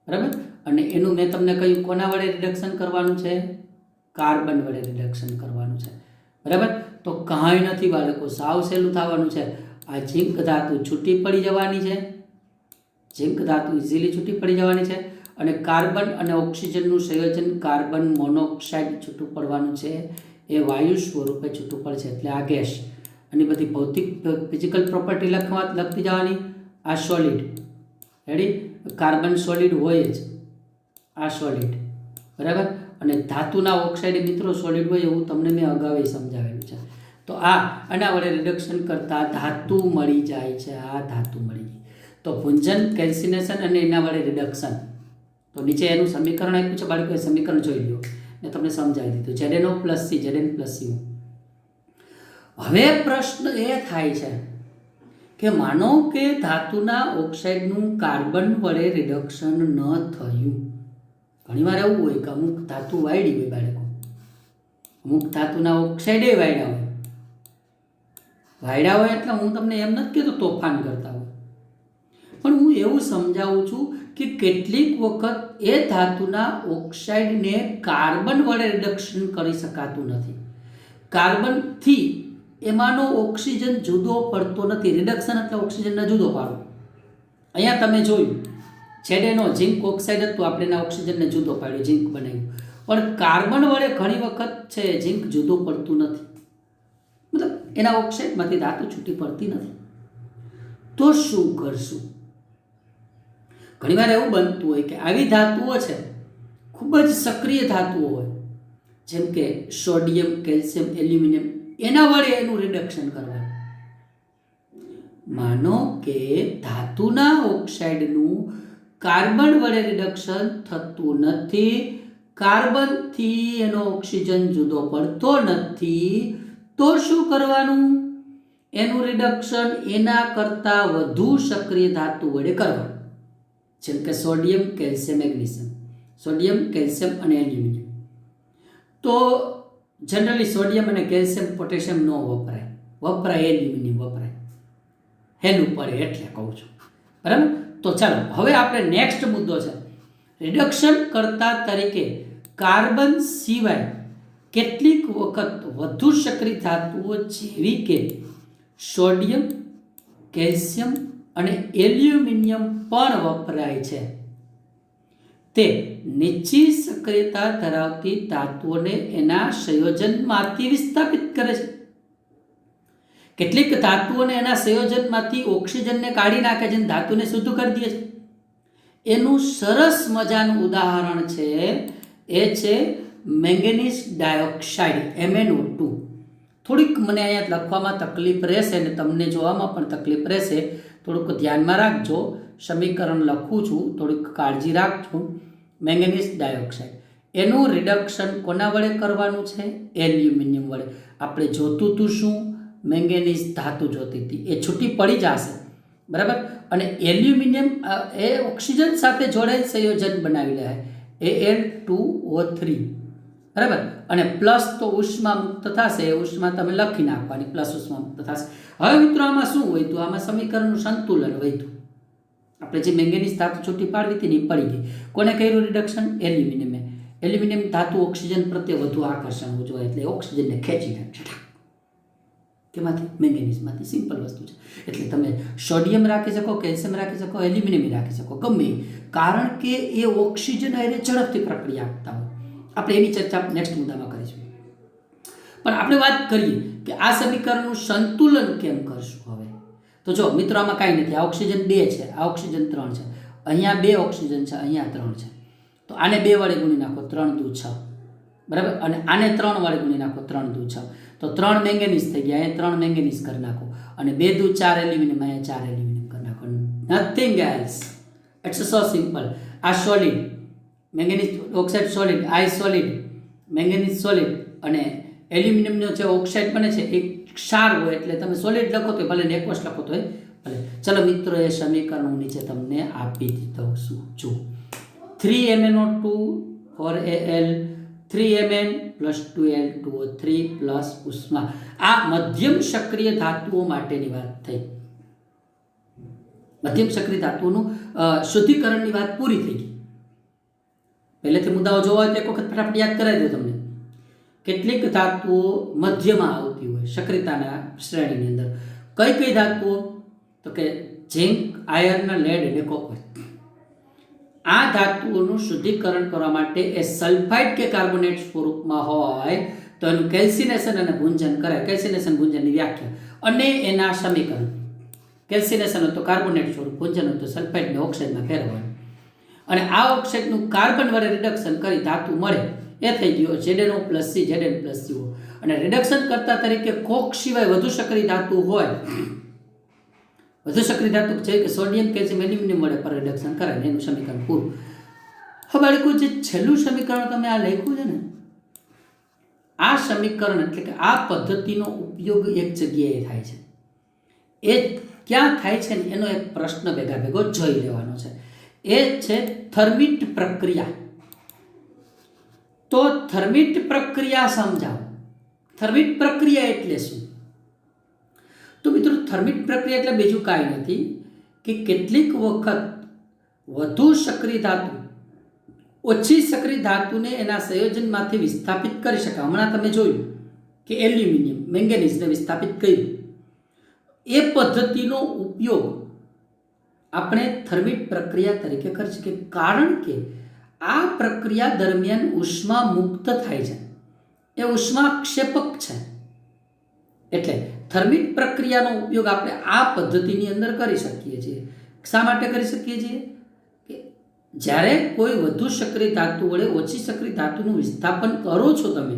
બરાબર. અને એનું મેં તમને કહ્યું કોના વડે રિડક્શન કરવાનું છે, કાર્બન વડે રિડક્શન કરવાનું છે, બરાબર. તો કાંઈ નથી બાળકો, સાવ સહેલું થવાનું છે. આ ઝિંક ધાતુ છૂટી પડી જવાની છે, ઝિંક ધાતુ ઇઝીલી છૂટી પડી જવાની છે અને કાર્બન અને ઓક્સિજનનું સંયોજન કાર્બન મોનોક્સાઇડ છૂટું પડવાનું છે, એ વાયુ સ્વરૂપે છૂટું પડશે એટલે આ ગેસ. અને બધી ભૌતિક ફિઝિકલ પ્રોપર્ટી લખતી જવાની. આ સોલિડ, રેડી, કાર્બન સોલિડ હોય જ, આ સોલિડ, બરાબર. અને ધાતુના ઓક્સાઇડ મિત્રો સોલિડ હોય એવું તમને મેં અગાઉ સમજાવેલું છે. તો આના વડે રિડક્શન કરતા ધાતુ મળી જાય છે. આ ધાતુ મળી ગઈ. તો ભુંજન, કેલ્સિનેશન અને એના વડે રિડક્શન. તો નીચે એનું સમીકરણ આપ્યું છે બાળકો, એ સમીકરણ જોઈ લો ને તમને સમજાવી દીધું. ZnO + C, Zn + CO. હવે પ્રશ્ન એ થાય છે કે માનો કે ધાતુના ઓક્સાઇડનું કાર્બન વડે રિડક્શન ન થયું. ઘણીવાર એવું હોય કે અમુક ધાતુ વાયડી હોય બાળકો, અમુક ધાતુના ઓક્સાઇડે વાયડા હોય. વાયડા હોય એટલે હું તમને એમ નથી કહેતો તોફાન કરતા હોય, પણ હું એવું સમજાવું છું કે કેટલીક વખત એ ધાતુના ઓક્સાઇડને કાર્બન વડે રિડક્શન કરી શકાતું નથી. કાર્બનથી એમાંનો ઓક્સિજન જુદો પડતો નથી. રિડક્શન એટલે ઓક્સિજનને જુદો પાડવો. અહીંયા તમે જોયું ZnO ઝિંક ઓક્સાઇડ હતું, આપણે એના ઓક્સિજનને જુદો પાડ્યો, ઝિંક બનાવ્યું. પણ કાર્બન વડે ઘણી વખત છે ઝિંક જુદો પડતું નથી, મતલબ એના ઓક્સાઇડમાંથી ધાતુ છૂટી પડતી નથી. તો શું કરશું? ઘણીવાર એવું બનતું હોય કે આવી ધાતુઓ છે ખૂબ જ સક્રિય ધાતુઓ હોય, જેમ કે સોડિયમ, કેલ્શિયમ, એલ્યુમિનિયમ, એના વડે એનું રિડક્શન કરવાનું. માનો કે ધાતુના ઓક્સાઇડનું કાર્બન વડે રિડક્શન થતું નથી, કાર્બનથી એનો ઓક્સિજન જુદો પડતો નથી, તો શું કરવાનું? એનું રિડક્શન એના કરતાં વધુ સક્રિય ધાતુ વડે કરવાનું, જેમ કે sodium, calcium, magnesium, sodium, calcium અને એલ્યુમિનિયમ. તો જનરલી સોડિયમ અને કેલ્શિયમ, પોટેશિયમ ન વપરાય એલ્યુમિનિયમ વપરાય. હેલું પડે એટલે કહું છું, બરાબર. તો ચાલો હવે આપણે નેક્સ્ટ મુદ્દો છે, રિડક્શન કરતા તરીકે કાર્બન સિવાય કેટલીક વખત વધુ સક્રિય ધાતુઓ જેવી કે સોડિયમ, કેલ્શિયમ અને એલ્યુમિનિયમ પણ વપરાય છે. તે નીચી સક્રિયતા ધરાવતી ધાતુઓને એના સંયોજનમાંથી વિસ્થાપિત કરે છે. કેટલીક ધાતુઓને એના સંયોજનમાંથી ઓક્સિજનને કાઢી નાખે છે અને ધાતુને શુદ્ધ કરી દે છે. એનું સરસ મજાનું ઉદાહરણ છે, એ છે મેંગેનીઝ ડાયોક્સાઇડ, MnO2. થોડીક મને અહીંયા લખવામાં તકલીફ રહેશે અને તમને જોવામાં પણ તકલીફ રહેશે, થોડુંક ધ્યાનમાં રાખજો. સમીકરણ લખું છું, થોડીક કાળજી રાખજો. મેંગેનીઝ ડાયોક્સાઇડ એનું રિડક્શન કોના વડે કરવાનું છે? એલ્યુમિનિયમ વડે. આપણે જોતું હતું શું? મેંગેનીઝ ધાતુ જોતી હતી, એ છૂટી પડી જશે, બરાબર. અને એલ્યુમિનિયમ એ ઓક્સિજન સાથે જોડાયેલ સંયોજન બનાવી લે, Al2O3, બરાબર. અને પ્લસ તો ઉષ્મા મુક્ત થશે, ઉષ્મા તમે લખી નાખવાની, પ્લસ ઉષ્મા મુક્ત થશે. હવે મિત્રો આમાં શું હોય તો આમાં સમીકરણનું સંતુલન વધ્યું. આપણે જે મેંગેનીઝ ધાતુ છૂટી પાડવી હતી ને એ પડી ગઈ. કોને કર્યું રિડક્શન? એલ્યુમિનિયમે. એલ્યુમિનિયમ ધાતુ ઓક્સિજન પ્રત્યે વધુ આકર્ષણ ઉજવાય એટલે ઓક્સિજનને ખેંચી નાખે. કેમાંથી? મેંગેનીઝમાંથી. સિમ્પલ વસ્તુ છે. એટલે તમે સોડિયમ રાખી શકો, કેલ્શિયમ રાખી શકો, એલ્યુમિનિયમ રાખી શકો, ગમે, કારણ કે એ ઓક્સિજન એને ઝડપથી પ્રક્રિયા આપતા હોય. આપણે એની ચર્ચા નેક્સ્ટ મુદ્દામાં કરીશું. પણ આપણે વાત કરીએ કે આ સમીકરણનું સંતુલન કેમ કરશું હવે? તો જો મિત્રો, આમાં કાંઈ નથી. આ ઓક્સિજન 2 છે, આ ઓક્સિજન 3 છે, અહીંયા 2 ઓક્સિજન છે, અહીંયા 3 છે. તો આને 2 વડે ગુણી નાખો, 3 દુ 6, બરાબર. અને આને 3 વડે ગુણી નાખો, 3 દુ 6. તો 3 મેંગેનીઝ થઈ ગયા, અહીંયા 3 મેંગેનીઝ કરી નાખો. અને 2 દુ 4 એલ્યુમિનિયમ, અહીંયા 4 એલ્યુમિનિયમ કરી નાખો. Nothing else. It's so simple. આ સોલિડ, મેંગેનીઝ ઓક્સાઇડ સોલિડ, આ સોલિડ, મેંગેનીઝ સોલિડ, અને એલ્યુમિનિયમનો જે ઓક્સાઇડ બને છે એ ક્ષાર હોય, એટલે તમે સોલિડ લખો તો ભલે, એક્વસ લખો તો ભલે. ચલો મિત્રો, એ સમીકરણ હું નીચે તમને આપી દીધો છું. 3MnO2 4Al 3Mn + 2Al2O3 plus ઉષ્મા. આ મધ્યમ સક્રિય ધાતુઓ માટેની વાત થઈ. મધ્યમ સક્રિય ધાતુઓનું શુદ્ધિકરણની વાત પૂરી થઈ ગઈ. પહેલેથી મુદ્દાઓ જોવા હોય તો એક વખત ફટાફટ યાદ કરાવી દો તમને. કેટલીક ધાતુઓ મધ્યમાં આવતી હોય સક્રિયતાના શ્રેણીની અંદર. કઈ કઈ ધાતુઓ? તો કે ઝિંક, આયર્ન, લેડ અને કોપર. આ ધાતુઓનું શુદ્ધિકરણ કરવા માટે એ સલ્ફાઇડ કે કાર્બોનેટ સ્વરૂપમાં હોય તો એનું કેલ્સિનેશન અને ભૂંજન કરાય. કેલ્સિનેશન ભૂંજનની વ્યાખ્યા અને એના સમીકરણ. કેલ્સિનેશન હોય તો કાર્બોનેટ સ્વરૂપ, ભૂંજન હોય તો સલ્ફાઇડને ઓક્સાઇડમાં ફેરવવાનું. અને આ ઓક્સાઇડનું કાર્બન વડે રિડક્શન કરી ધાતુ મળે એ થઈ ગયો ZnO+C, Zn+CO. અને રિડક્શન કરતા તરીકે કોક સિવાય વધુ સક્રિય ધાતુ હોય, વધુ સક્રિય ધાતુ છે કે સોડિયમ, કેલ્શિયમ, એલ્યુમિનિયમ વડે પર રિડક્શન કરાય એનું સમીકરણ પૂરું. હવે બાળકો, જે છેલ્લું સમીકરણ તમે આ લખ્યું છે ને, આ સમીકરણ એટલે કે આ પદ્ધતિનો ઉપયોગ એક જગ્યાએ થાય છે. એ ક્યાં થાય છે ને એનો એક પ્રશ્ન ભેગો જોઈ લેવાનો છે. એ છે થર્મિટ પ્રક્રિયા. તો થર્મિટ પ્રક્રિયા સમજાવો. થર્મિટ પ્રક્રિયા એટલે શું? તો મિત્રો, થર્મિટ પ્રક્રિયા એટલે બીજું કાંઈ નથી કે કેટલીક વખત વધુ સક્રિય ધાતુ ઓછી સક્રિય ધાતુને એના સંયોજનમાંથી વિસ્થાપિત કરી શકાય. હમણાં તમે જોયું કે એલ્યુમિનિયમ, મેંગેનીઝને વિસ્થાપિત કર્યું. એ પદ્ધતિનો ઉપયોગ આપણે થર્મિટ પ્રક્રિયા તરીકે કરી શકીએ, કારણ કે આ પ્રક્રિયા દરમિયાન ઉષ્મા મુક્ત થાય છે. એ ઉષ્માક્ષેપક છે. એટલે થર્મિટ પ્રક્રિયાનો ઉપયોગ આપણે આ પદ્ધતિની અંદર કરી શકીએ છીએ. શા માટે કરી શકીએ છીએ? કે જ્યારે કોઈ વધુ સક્રિય ધાતુ વડે ઓછી સક્રિય ધાતુનું વિસ્થાપન કરો છો તમે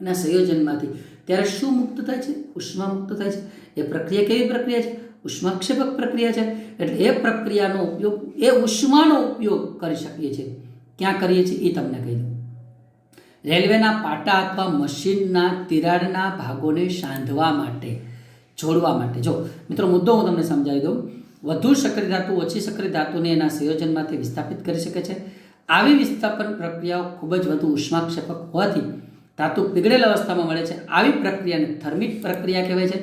એના સંયોજનમાંથી, ત્યારે શું મુક્ત થાય છે? ઉષ્મા મુક્ત થાય છે. એ પ્રક્રિયા કેવી પ્રક્રિયા છે? ઉષ્માક્ષેપક પ્રક્રિયા છે. એટલે એ પ્રક્રિયાનો ઉપયોગ, એ ઉષ્માનો ઉપયોગ કરી શકીએ છીએ. ક્યાં કરીએ છીએ એ તમને કહી દઉં. રેલવેના પાટા અથવા મશીનના તિરાડના ભાગોને સાંધવા માટે, જોડવા માટે. જો મિત્રો, મુદ્દો હું તમને સમજાવી દઉં. વધુ સક્રિય ધાતુ ઓછી સક્રિય ધાતુને એના સંયોજનમાંથી વિસ્થાપિત કરી શકે છે. આવી વિસ્થાપન પ્રક્રિયાઓ ખૂબ જ વધુ ઉષ્માક્ષેપક હોવાથી ધાતુ પીગળેલ અવસ્થામાં મળે છે. આવી પ્રક્રિયાને થર્મિટ પ્રક્રિયા કહેવાય છે.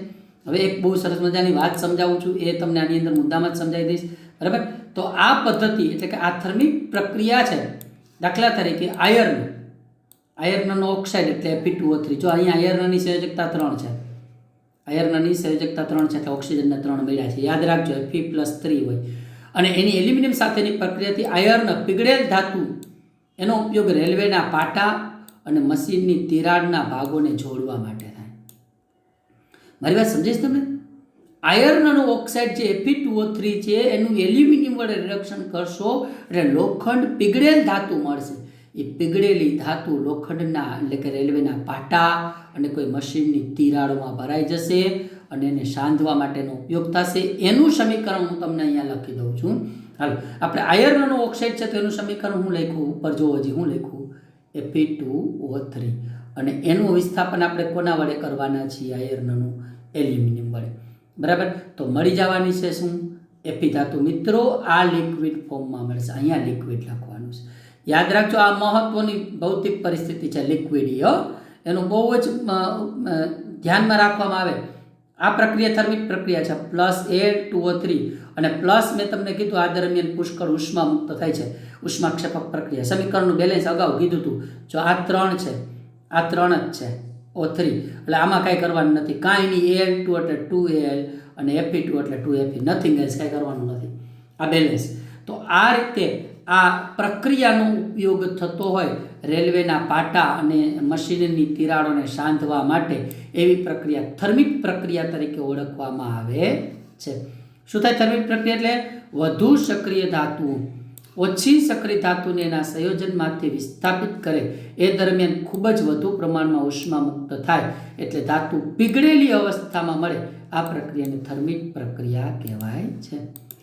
હવે એક બહુ સરસ મજાની વાત સમજાવું છું, એ તમને આની અંદર મુદ્દામાં જ સમજાવી દઈશ, બરાબર. તો આ પદ્ધતિ એટલે કે આ થર્મિટ પ્રક્રિયા છે. દાખલા તરીકે આયર્નનો ઓક્સાઇડ એટલે Fe2O3. જો અહીંયા આયર્નની સંયોજકતા 3 છે, આયર્નની સંયોજકતા 3 છે, એટલે ઓક્સિજનના 3 મળ્યા છે. યાદ રાખજો, Fe+3 હોય. અને એની એલ્યુમિનિયમ સાથેની પ્રક્રિયાથી આયર્ન પીગળેલ ધાતુ એનો ઉપયોગ રેલવેના પાટા અને મશીનની તિરાડના ભાગોને જોડવા માટે થાય. મારી વાત સમજાઈશ તમને? આયર્નનો ઓક્સાઇડ જે Fe2O3 છે એનું એલ્યુમિનિયમ વડે રિડક્શન કરશો એટલે લોખંડ પીગળેલ ધાતુ મળશે. એ પીગળેલી ધાતુ લોખંડના એટલે કે રેલવેના પાટા અને કોઈ મશીનની તિરાડોમાં ભરાઈ જશે અને એને સાંધવા માટેનો ઉપયોગ થશે. એનું સમીકરણ હું તમને અહીંયા લખી દઉં છું. હાલો, આપણે આયર્નનો ઓક્સાઇડ છે તો એનું સમીકરણ હું લખ્યું ઉપર જોવો, હજી હું લખ્યું Fe2O3. અને એનું વિસ્થાપન આપણે કોના વડે કરવાના છીએ? આયર્નનું એલ્યુમિનિયમ વડે, બરાબર. તો મળી જવાની છે શું? Fe ધાતુ. મિત્રો, આ લિક્વિડ ફોર્મમાં મળશે. અહીંયા લિક્વિડ લખવાનું છે. યાદ રાખજો, આ મહત્વની ભૌતિક પરિસ્થિતિ છે લિક્વિડ. એનું બહુ જ ધ્યાનમાં રાખવામાં આવે. આ પ્રક્રિયા થર્મિક પ્રક્રિયા છે. +A2O3 અને પ્લસ મેં તમને કીધું આ દરમિયાન પુષ્કળ ઉષ્મા મુક્ત થાય છે. ઉષ્માક્ષેપક પ્રક્રિયા. સમીકરણનું બેલેન્સ અગાઉ કીધું હતું. જો આ 3 છે, આ 3 જ છે O3, એટલે આમાં કાંઈ કરવાનું નથી. કાંઈ નહીં. Al2 એટલે 2Al અને Fe2 એટલે 2Fe. નથિંગ એલ્સ, કાંઈ કરવાનું નથી. આ બેલેન્સ. તો આ રીતે આ પ્રક્રિયાનો ઉપયોગ થતો હોય રેલવેના પાટા અને મશીનની તિરાડોને સાંધવા માટે એવી પ્રક્રિયા થર્મિક પ્રક્રિયા તરીકે ઓળખવામાં આવે છે. શું થાય થર્મિક પ્રક્રિયા? એટલે વધુ સક્રિય ધાતુઓ ઓછી સક્રિય ધાતુને એના સંયોજનમાંથી વિસ્થાપિત કરે એ દરમિયાન ખૂબ જ વધુ પ્રમાણમાં ઉષ્મા મુક્ત થાય એટલે ધાતુ પીગળેલી અવસ્થામાં મળે. આ પ્રક્રિયાને થર્મિક પ્રક્રિયા કહેવાય છે.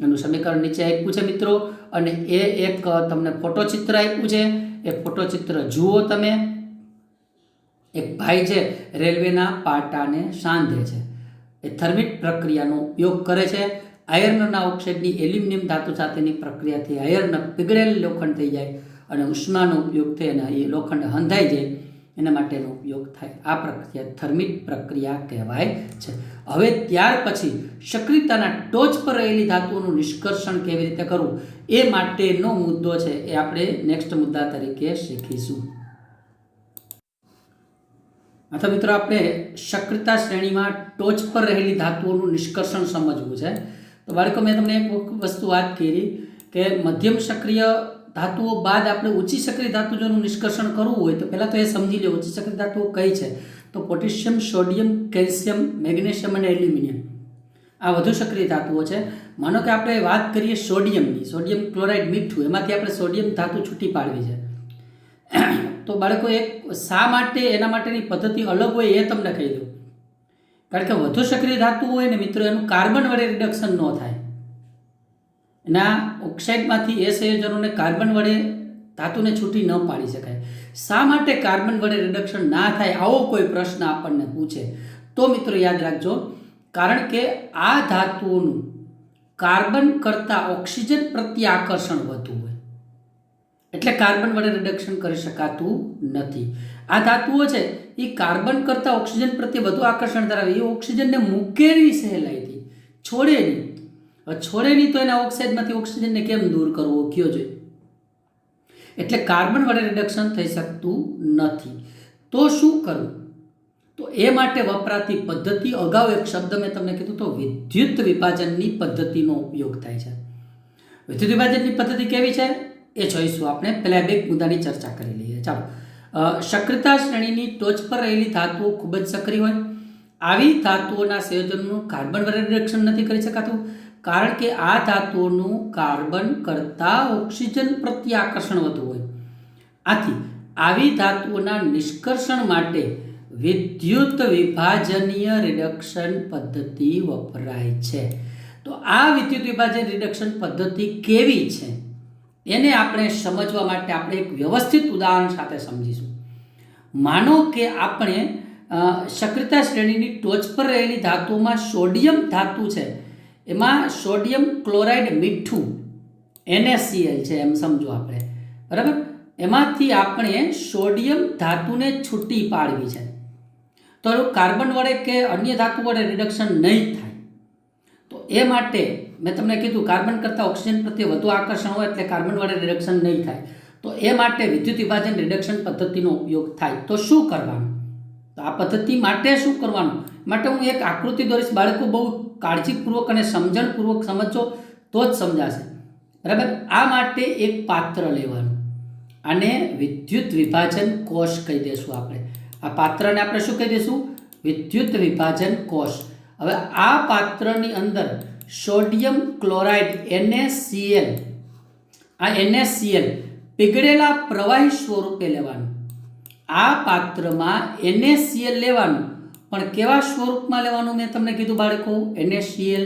એનું સમીકરણ નીચે આપ્યું છે મિત્રો, અને એ એક તમને ફોટોચિત્ર આપ્યું છે. એ ફોટોચિત્ર જુઓ તમે. એક ભાઈ છે રેલવેના પાટાને સાંધે છે. એ થર્મિક પ્રક્રિયાનો ઉપયોગ કરે છે. આયર્નના ઓક્સાઇડની એલ્યુમિનિયમ ધાતુ સાથેની પ્રક્રિયાથી આયર્ન પીગળેલ લોખંડ થઈ જાય અને ઉષ્માનો ઉપયોગ થઈને એ લોખંડ હંધાઈ જાય, એના માટેનો ઉપયોગ થાય. આ પ્રક્રિયા થર્મિક પ્રક્રિયા કહેવાય છે. હવે ત્યાર પછી સક્રિયતાના ટોચ પર રહેલી ધાતુઓનું નિષ્કર્ષણ કેવી રીતે કરવું એ માટેનો મુદ્દો છે, એ આપણે નેક્સ્ટ મુદ્દા તરીકે શીખીશું. અથવા મિત્રો આપણે સક્રિયતા શ્રેણીમાં ટોચ પર રહેલી ધાતુઓનું નિષ્કર્ષણ સમજવું છે. તો બાળકો, મેં તમને એક વસ્તુ વાત કરી કે મધ્યમ સક્રિય ધાતુઓ બાદ આપણે ઊંચી સક્રિય ધાતુ જોનું નિષ્કર્ષણ કરવું હોય તો પહેલાં તો એ સમજી લો ઊંચી સક્રિય ધાતુઓ કઈ છે. તો પોટેશિયમ, સોડિયમ, કેલ્શિયમ, મેગ્નેશિયમ અને એલ્યુમિનિયમ આ વધુ સક્રિય ધાતુઓ છે. માનો કે આપણે વાત કરીએ સોડિયમની, સોડિયમ ક્લોરાઇડ મીઠું, એમાંથી આપણે સોડિયમ ધાતુ છૂટી પાડવી છે. તો બાળકો એક શા માટે એના માટેની પદ્ધતિ અલગ હોય એ તમને કહી દઉં. કારણ કે વધુ સક્રિય ધાતુ હોય ને મિત્રો, એનું કાર્બન વડે રિડક્શન ન થાય. એના ઓક્સાઇડમાંથી એ સંયોજનોને કાર્બન વડે ધાતુને છૂટી ન પાડી શકાય. શા માટે કાર્બન વડે રિડક્શન ના થાય આવો કોઈ પ્રશ્ન આપણને પૂછે તો મિત્રો યાદ રાખજો, કારણ કે આ ધાતુઓનું કાર્બન કરતાં ઓક્સિજન પ્રત્યે આકર્ષણ વધુ હોય એટલે કાર્બન વડે રિડક્શન કરી શકાતું નથી. આ ધાતુઓ છે એ કાર્બન કરતાં ઓક્સિજન પ્રત્યે વધુ આકર્ષણ ધરાવે. એ ઓક્સિજનને મૂકેલી સહેલાઈથી છોડે નહીં. છોડે નહીં તો એના ઓક્સાઇડમાંથી ઓક્સિજનને કેમ દૂર કરવો કયો જોઈએ? એટલે કાર્બન વડે રિડક્શન થઈ શકતું નથી. તો શું કરવું? તો એ માટે વપરાતી પદ્ધતિ, અગાઉ એક શબ્દ મેં તમને કીધું તો વિદ્યુત વિભાજનની પદ્ધતિનો ઉપયોગ થાય છે. વિદ્યુત વિભાજનની પદ્ધતિ કેવી છે એ જોઈશું આપણે. પહેલાં બે મુદ્દાની ચર્ચા કરી લઈએ. ચાલો, સક્રિયતા શ્રેણીની ટોચ પર રહેલી ધાતુઓ ખૂબ જ સક્રિય હોય. આવી ધાતુઓના સંયોજનનું કાર્બન વડે રિડક્શન નથી કરી શકાતું, કારણ કે આ ધાતુઓનું કાર્બન કરતાં ઓક્સિજન પ્રત્યે આકર્ષણ વધુ હોય. આથી આવી ધાતુઓના નિષ્કર્ષણ માટે વિદ્યુત વિભાજનીય રિડક્શન પદ્ધતિ વપરાય છે. તો આ વિદ્યુત વિભાજન રિડક્શન પદ્ધતિ કેવી છે એને આપણે સમજવા માટે આપણે એક વ્યવસ્થિત ઉદાહરણ સાથે સમજીશું. માનો કે આપણે સક્રિયતા શ્રેણીની ટોચ પર રહેલી ધાતુઓમાં સોડિયમ ધાતુ છે, એમાં સોડિયમ ક્લોરાઇડ મીઠું NaCl છે એમ સમજો આપણે, બરાબર. એમાંથી આપણે સોડિયમ ધાતુને છૂટી પાડવી છે. તો કાર્બન વડે કે અન્ય ધાતુ વડે રિડક્શન નહીં થાય. તો એ માટે મેં તમને કીધું કાર્બન કરતાં ઓક્સિજન પ્રત્યે વધુ આકર્ષણ હોય એટલે કાર્બન વડે રિડક્શન નહીં થાય. તો એ માટે વિદ્યુત વિભાજન રિડક્શન પદ્ધતિનો ઉપયોગ થાય. તો શું કરવાનું? તો આ પદ્ધતિ માટે શું કરવાનું? માટે હું એક આકૃતિ દોરીશ. બાળકો બહુ કાળજીપૂર્વક અને સમજણપૂર્વક સમજો તો જ સમજાશે, બરાબર. આ માટે એક પાત્ર લેવાનું, આને વિદ્યુત વિભાજન કોષ કહી દઈશું આપણે. આ પાત્રને આપણે શું કહી દઈશું? વિદ્યુત વિભાજન કોષ. હવે આ પાત્રની અંદર સોડિયમ ક્લોરાઇડ NaCl, આ NaCl પીગળેલા પ્રવાહી સ્વરૂપે લેવાનું. આ પાત્રમાં NaCl લેવાનું, પણ કેવા સ્વરૂપમાં લેવાનું મેં તમને કીધું બાળકો? NaCl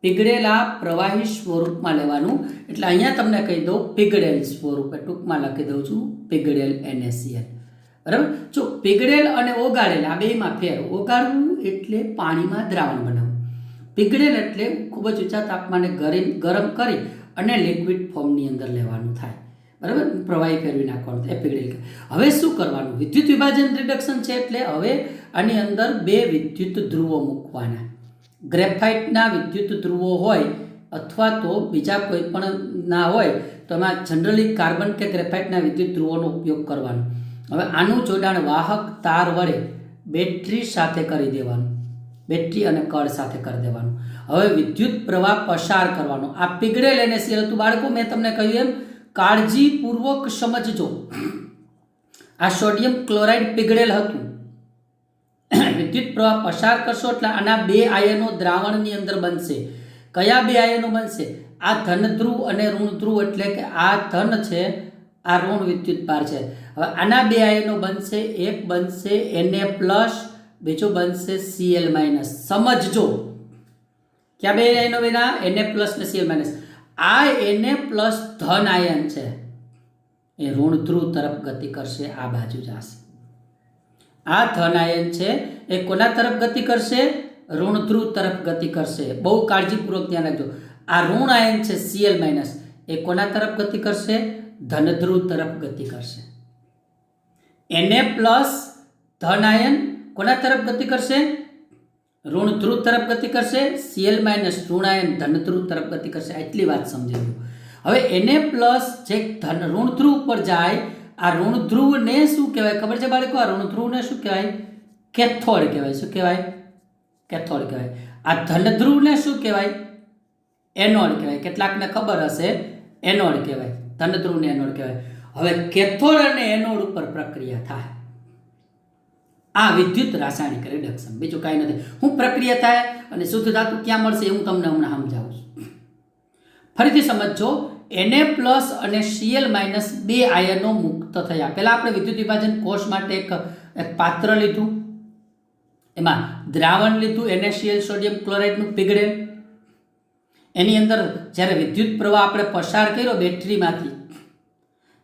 પીગળેલા પ્રવાહી સ્વરૂપમાં લેવાનું. એટલે અહીંયા તમને કહી દઉં પીગળેલ સ્વરૂપે, ટૂંકમાં લખી દઉં છું પીગળેલ NaCl, બરાબર. જો પીગળેલ અને ઓગાળેલ આ બેમાં ફેર. ઓગાળવું એટલે પાણીમાં દ્રાવણ બનાવવું. પીગળેલ એટલે ખૂબ જ ઊંચા તાપમાને ગરમ કરી અને લિક્વિડ ફોર્મની અંદર લેવાનું થાય, બરાબર. પ્રવાહી ફેરવી નાખવાનું એ પીગળેલ. હવે શું કરવાનું? વિદ્યુત વિભાજન રિડક્શન છે એટલે હવે આની અંદર બે વિદ્યુત ધ્રુવો મૂકવાના. ગ્રેફાઇટના વિદ્યુત ધ્રુવો હોય અથવા તો બીજા કોઈ પણ ના હોય તો એમાં જનરલી કાર્બન કે ગ્રેફાઇટના વિદ્યુત ધ્રુવોનો ઉપયોગ કરવાનો. હવે આનું જોડાણ વાહક તાર વડે બેટરી સાથે કરી દેવાનું, બેટરી અને કળ સાથે કરી દેવાનું. હવે વિદ્યુત પ્રવાહ પસાર કરવાનો. આ પીગળેલ NaCl હતું બાળકો, મેં તમને કહ્યું એમ કાળજીપૂર્વક સમજજો. આ સોડિયમ ક્લોરાઇડ પીગળેલ હતું. વિદ્યુત પ્રવાહ પસાર કરશો એટલે આના બે આયનો દ્રાવણની અંદર બનશે. કયા બે આયનો બનશે? આ ધન ધ્રુવ અને ઋણ ધ્રુવ, એટલે કે આ ધન છે, આ ઋણ વિદ્યુત ભાર છે. હવે આના બે આયનો બનશે, એક બનશે Na+, બીજો બનશે Cl-. સમજજો, ક્યાં બે આયનો બન્યા? Na+ ને Cl-. આ Na+ ધન આયન છે, એ ઋણ ધ્રુવ તરફ ગતિ કરશે, આ બાજુ જશે. આ ધન આયન છે એ કોના તરફ ગતિ કરશે? ઋણ ધ્રુવ તરફ ગતિ કરશે. બહુ કાળજીપૂર્વક ધ્યાન રાખજો. આ ઋણ આયન છે Cl- એ કોના તરફ ગતિ કરશે? ધન ધ્રુવ તરફ ગતિ કરશે. Na+ ધન આયન કોના તરફ ગતિ કરશે? ઋણ ધ્રુવ તરફ ગતિ કરશે. Cl- ઋણ આયન ધન ધ્રુવ તરફ ગતિ કરશે. એટલી વાત સમજી લો. હવે Na+ જે ઋણ ધ્રુવ પર જાય, આ ઋણ ધ્રુવને શું કહેવાય ખબર છે બાળકો? આ ઋણ ધ્રુવને શું કહેવાય? કેથોડ કહેવાય. શું કહેવાય? કેથોડ કહેવાય. આ ધન ધ્રુવને શું કહેવાય? એનોડ કહેવાય. કેટલાકને ખબર હશે, એનોડ કહેવાય. ધન ધ્રુવને એનોડ કહેવાય. હવે કેથોડ અને એનોડ ઉપર પ્રક્રિયા થાય. આ વિદ્યુત રાસાયણિક રિડક્શન, બીજું કાંઈ નથી. હું પ્રક્રિયા થાય અને શુદ્ધ ધાતુ ક્યાં મળશે એ હું તમને હમણાં સમજાવું છું. ફરીથી સમજો. Na+ અને Cl- બે આયનો મુક્ત થયા. પહેલા આપણે વિદ્યુત વિભાજન કોષ માટે એક પાત્ર લીધું, એમાં દ્રાવણ લીધું NaCl સોડિયમ ક્લોરાઇડનું પીગળેલ. એની અંદર જ્યારે વિદ્યુત પ્રવાહ આપણે પસાર કર્યો બેટરીમાંથી,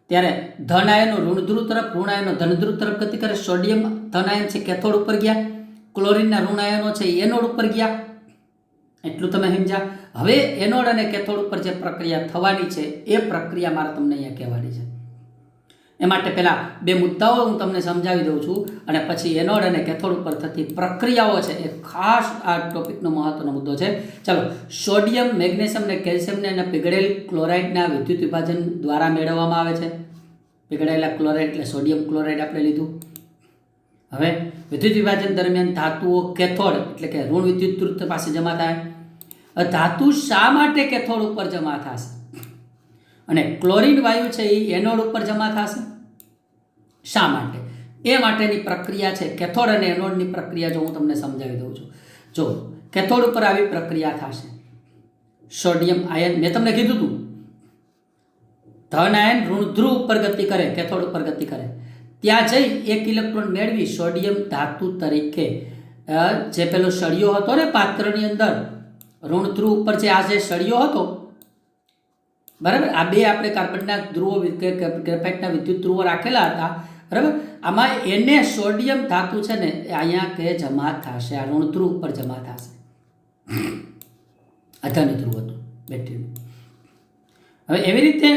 ત્યારે ધન આયનો ઋણ ધ્રુવ તરફ, ઋણ આયનો ધન ધ્રુવ તરફ ગતિ કરે. સોડિયમ ધન આયન છે કેથોડ ઉપર ગયા, ક્લોરીનના ઋણ આયનો છે એનોડ ઉપર ગયા. એટલું તમે સમજ્યા? હવે એનોડ અને કેથોડ ઉપર જે પ્રક્રિયા થવાની છે એ પ્રક્રિયા મારે તમને અહીંયા કહેવાની છે. એ માટે પહેલાં બે મુદ્દાઓ હું તમને સમજાવી દઉં છું, અને પછી એનોડ અને કેથોડ ઉપર થતી પ્રક્રિયાઓ છે એ ખાસ આ ટોપિકનો મહત્વનો મુદ્દો છે. ચાલો, સોડિયમ, મેગ્નેશિયમ અને કેલ્શિયમને અને પીગળેલ ક્લોરાઇડના વિદ્યુત વિભાજન દ્વારા મેળવવામાં આવે છે. પીગળેલા ક્લોરાઇડ એટલે સોડિયમ ક્લોરાઇડ આપણે લીધું. હવે વિદ્યુત વિભાજન દરમિયાન ધાતુઓ કેથોડ એટલે કે ઋણ વિદ્યુત ધ્રુવ પાસે જમા થાય. ધાતુ શા માટે કેથોડ ઉપર જમા થશે અને ક્લોરીન વાયુ છે એ એનોડ ઉપર જમા થશે? શા માટે? એ માટેની પ્રક્રિયા છે કેથોડ અને એનોડની પ્રક્રિયા. જો હું તમને સમજાવી દઉં છું. જો કેથોડ ઉપર આવી પ્રક્રિયા થશે, સોડિયમ આયન, મેં તમને કીધું હતું ધન આયન ઋણ ધ્રુવ ઉપર ગતિ કરે, કેથોડ ઉપર ગતિ કરે, ત્યાં જઈ એક ઇલેક્ટ્રોન મેળવી સોડિયમ ધાતુ તરીકે જે પેલો સળિયો હતો ને પાત્રની અંદર, ઋણ ધ્રુવ ઉપર જે આ જે સળિયો હતો, બરાબર, આ બે આપણે કાર્બનના ધ્રુવો, ગ્રેફાઇટના વિદ્યુત ધ્રુવો રાખેલા હતા, બરાબર. આમાં એને સોડિયમ ધાતુ છે ને એ અહીંયા કે જમા થશે, આ ઋણ ધ્રુવ ઉપર જમા થશે. આ ધન ધ્રુવ હતું બેટરીનું. હવે એવી રીતે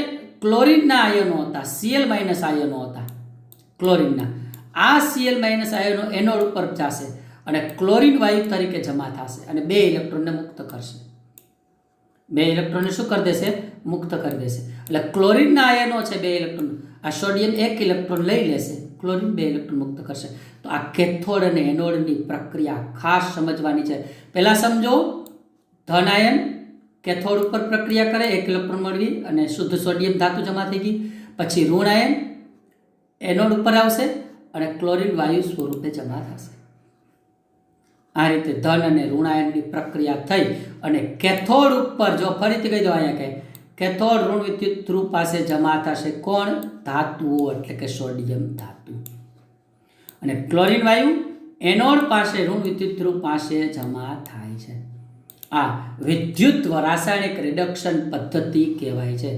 ક્લોરીનના આયનો હતા, Cl- આયનો હતા ક્લોરીનના. આ Cl- આયનો એનોડ ઉપર જશે અને ક્લોરીન વાયુ તરીકે જમા થશે અને બે ઇલેક્ટ્રોનને મુક્ત કરશે. બે ઇલેક્ટ્રોનને શું કરી દેશે? મુક્ત કરી દેશે. એટલે ક્લોરીનના આયનો છે બે ઇલેક્ટ્રોન, આ સોડિયમ એક ઇલેક્ટ્રોન લઈ લેશે, ક્લોરીન બે ઇલેક્ટ્રોન મુક્ત કરશે. તો આ કેથોડ અને એનોડની પ્રક્રિયા ખાસ સમજવાની છે. પહેલાં સમજો, ધન આયન કેથોડ ઉપર પ્રક્રિયા કરે, એક ઇલેક્ટ્રોન મળવી અને શુદ્ધ સોડિયમ ધાતુ જમા થઈ ગઈ. પછી ઋણ આયન એનોડ ઉપર આવશે અને ક્લોરીન વાયુ સ્વરૂપે જમા થશે. આ રીતે ધન અને ઋણ આયનની પ્રક્રિયા થઈ અને કેથોડ ઉપર, જો ફરીથી કહી દો અહીંયા કે કેથોડ ઋણ વિદ્યુત ધ્રુવ પાસે જમા થશે કોણ? ધાતુઓ, એટલે કે સોડિયમ ધાતુ. અને ક્લોરીન વાયુ એનોડ પાસે ઋણ વિદ્યુત ધ્રુવ પાસે જમા થાય છે. આ વિદ્યુત રાસાયણિક રિડક્શન પદ્ધતિ કહેવાય છે.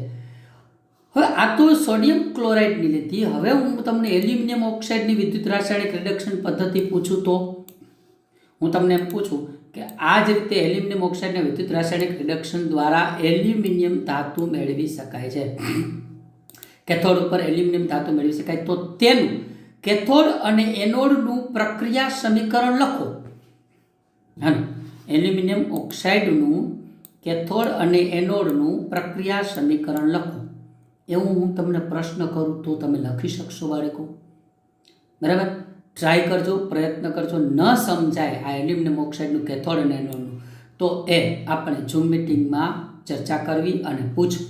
હવે આ તો સોડિયમ ક્લોરાઇડની લીધી. હવે હું તમને એલ્યુમિનિયમ ઓક્સાઇડની વિદ્યુત રાસાયણિક રિડક્શન પદ્ધતિ પૂછું તો હું તમને એમ પૂછું કે આ જ રીતે એલ્યુમિનિયમ ઓક્સાઇડના વિદ્યુત રાસાયણિક રિડક્શન દ્વારા એલ્યુમિનિયમ ધાતુ મેળવી શકાય છે. કેથોડ ઉપર એલ્યુમિનિયમ ધાતુ મેળવી શકાય, તો તેનું કેથોડ અને એનોડનું પ્રક્રિયા સમીકરણ લખો. હા, એલ્યુમિનિયમ ઓક્સાઇડનું કેથોડ અને એનોડનું પ્રક્રિયા સમીકરણ લખો. એવું હું તમને પ્રશ્ન કરું તો તમે લખી શકશો બાળકો? બરાબર, ટ્રાય કરજો, પ્રયત્ન કરજો. ન સમજાય આ એલ્યુમિનિયમ ઓક્સાઇડનું કેથોડ અને એનોડનું, તો એ આપણે ઝૂમ મિટિંગમાં ચર્ચા કરવી અને પૂછવું.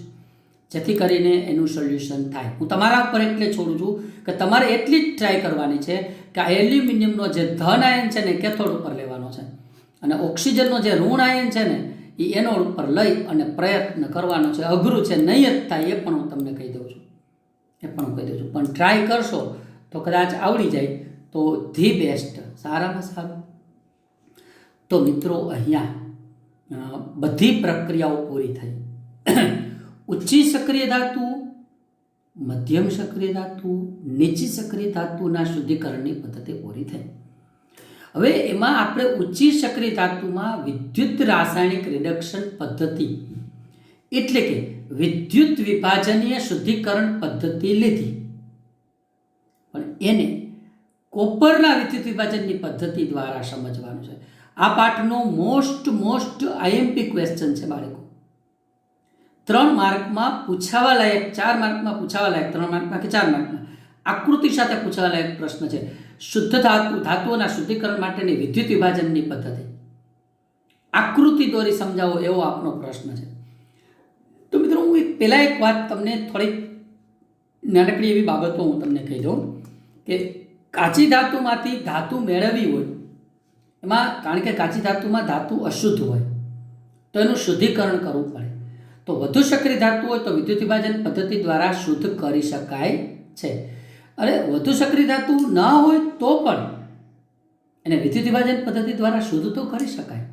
જેથી કરીને એનું સોલ્યુશન થાય. હું તમારા ઉપર એટલે છોડું છું કે તમારે એટલી જ ટ્રાય કરવાની છે કે આ એલ્યુમિનિયમનો જે ધન આયન છે ને કેથોડ ઉપર લેવાનો છે અને ઓક્સિજનનો જે ઋણ આયન છે ને એ એનોડ ઉપર લઈ અને પ્રયત્ન કરવાનો છે. અઘરું છે, નહીં જ થાય એ પણ હું તમને કહી દઉં છું, પણ ટ્રાય કરશો તો કદાચ આવડી જાય તો ધી બેસ્ટ, સારામાં સારું. તો મિત્રો અહીંયા બધી પ્રક્રિયાઓ પૂરી થઈ. ઉચ્ચી સક્રિય ધાતુ, મધ્યમ સક્રિય ધાતુ, નીચી સક્રિય ધાતુના શુદ્ધિકરણની પદ્ધતિ પૂરી થઈ. હવે એમાં આપણે ઉચ્ચી સક્રિય ધાતુમાં વિદ્યુત રાસાયણિક રિડક્શન પદ્ધતિ એટલે કે વિદ્યુત વિભાજનીય શુદ્ધિકરણ પદ્ધતિ લીધી, પણ એને કોપરના વિદ્યુત વિભાજનની પદ્ધતિ દ્વારા સમજવાનું છે. આ પાઠનો મોસ્ટ આઈએમપી ક્વેશ્ચન છે બાળકો. 3 માર્કમાં પૂછાવા લાયક, 4 માર્કમાં પૂછાવા લાયક, 3 માર્કમાં કે 4 માર્કમાં આકૃતિ સાથે પૂછાવા લાયક પ્રશ્ન છે. શુદ્ધ ધાતુઓના શુદ્ધિકરણ માટેની વિદ્યુત વિભાજનની પદ્ધતિ આકૃતિ દોરી સમજાવો એવો આપનો પ્રશ્ન છે. તો મિત્રો હું પહેલાં એક વાત તમને થોડીક નાનકડી એવી બાબતો હું તમને કહી દઉં કે કાચી ધાતુમાંથી ધાતુ મેળવવી હોય એમાં, કારણ કે કાચી ધાતુમાં ધાતુ અશુદ્ધ હોય તો એનું શુદ્ધિકરણ કરવું પડે. તો વધુ સક્રિય ધાતુ હોય તો વિદ્યુત વિભાજન પદ્ધતિ દ્વારા શુદ્ધ કરી શકાય છે. અરે વધુ સક્રિય ધાતુ ન હોય તો પણ એને વિદ્યુત વિભાજન પદ્ધતિ દ્વારા શુદ્ધ તો કરી શકાય.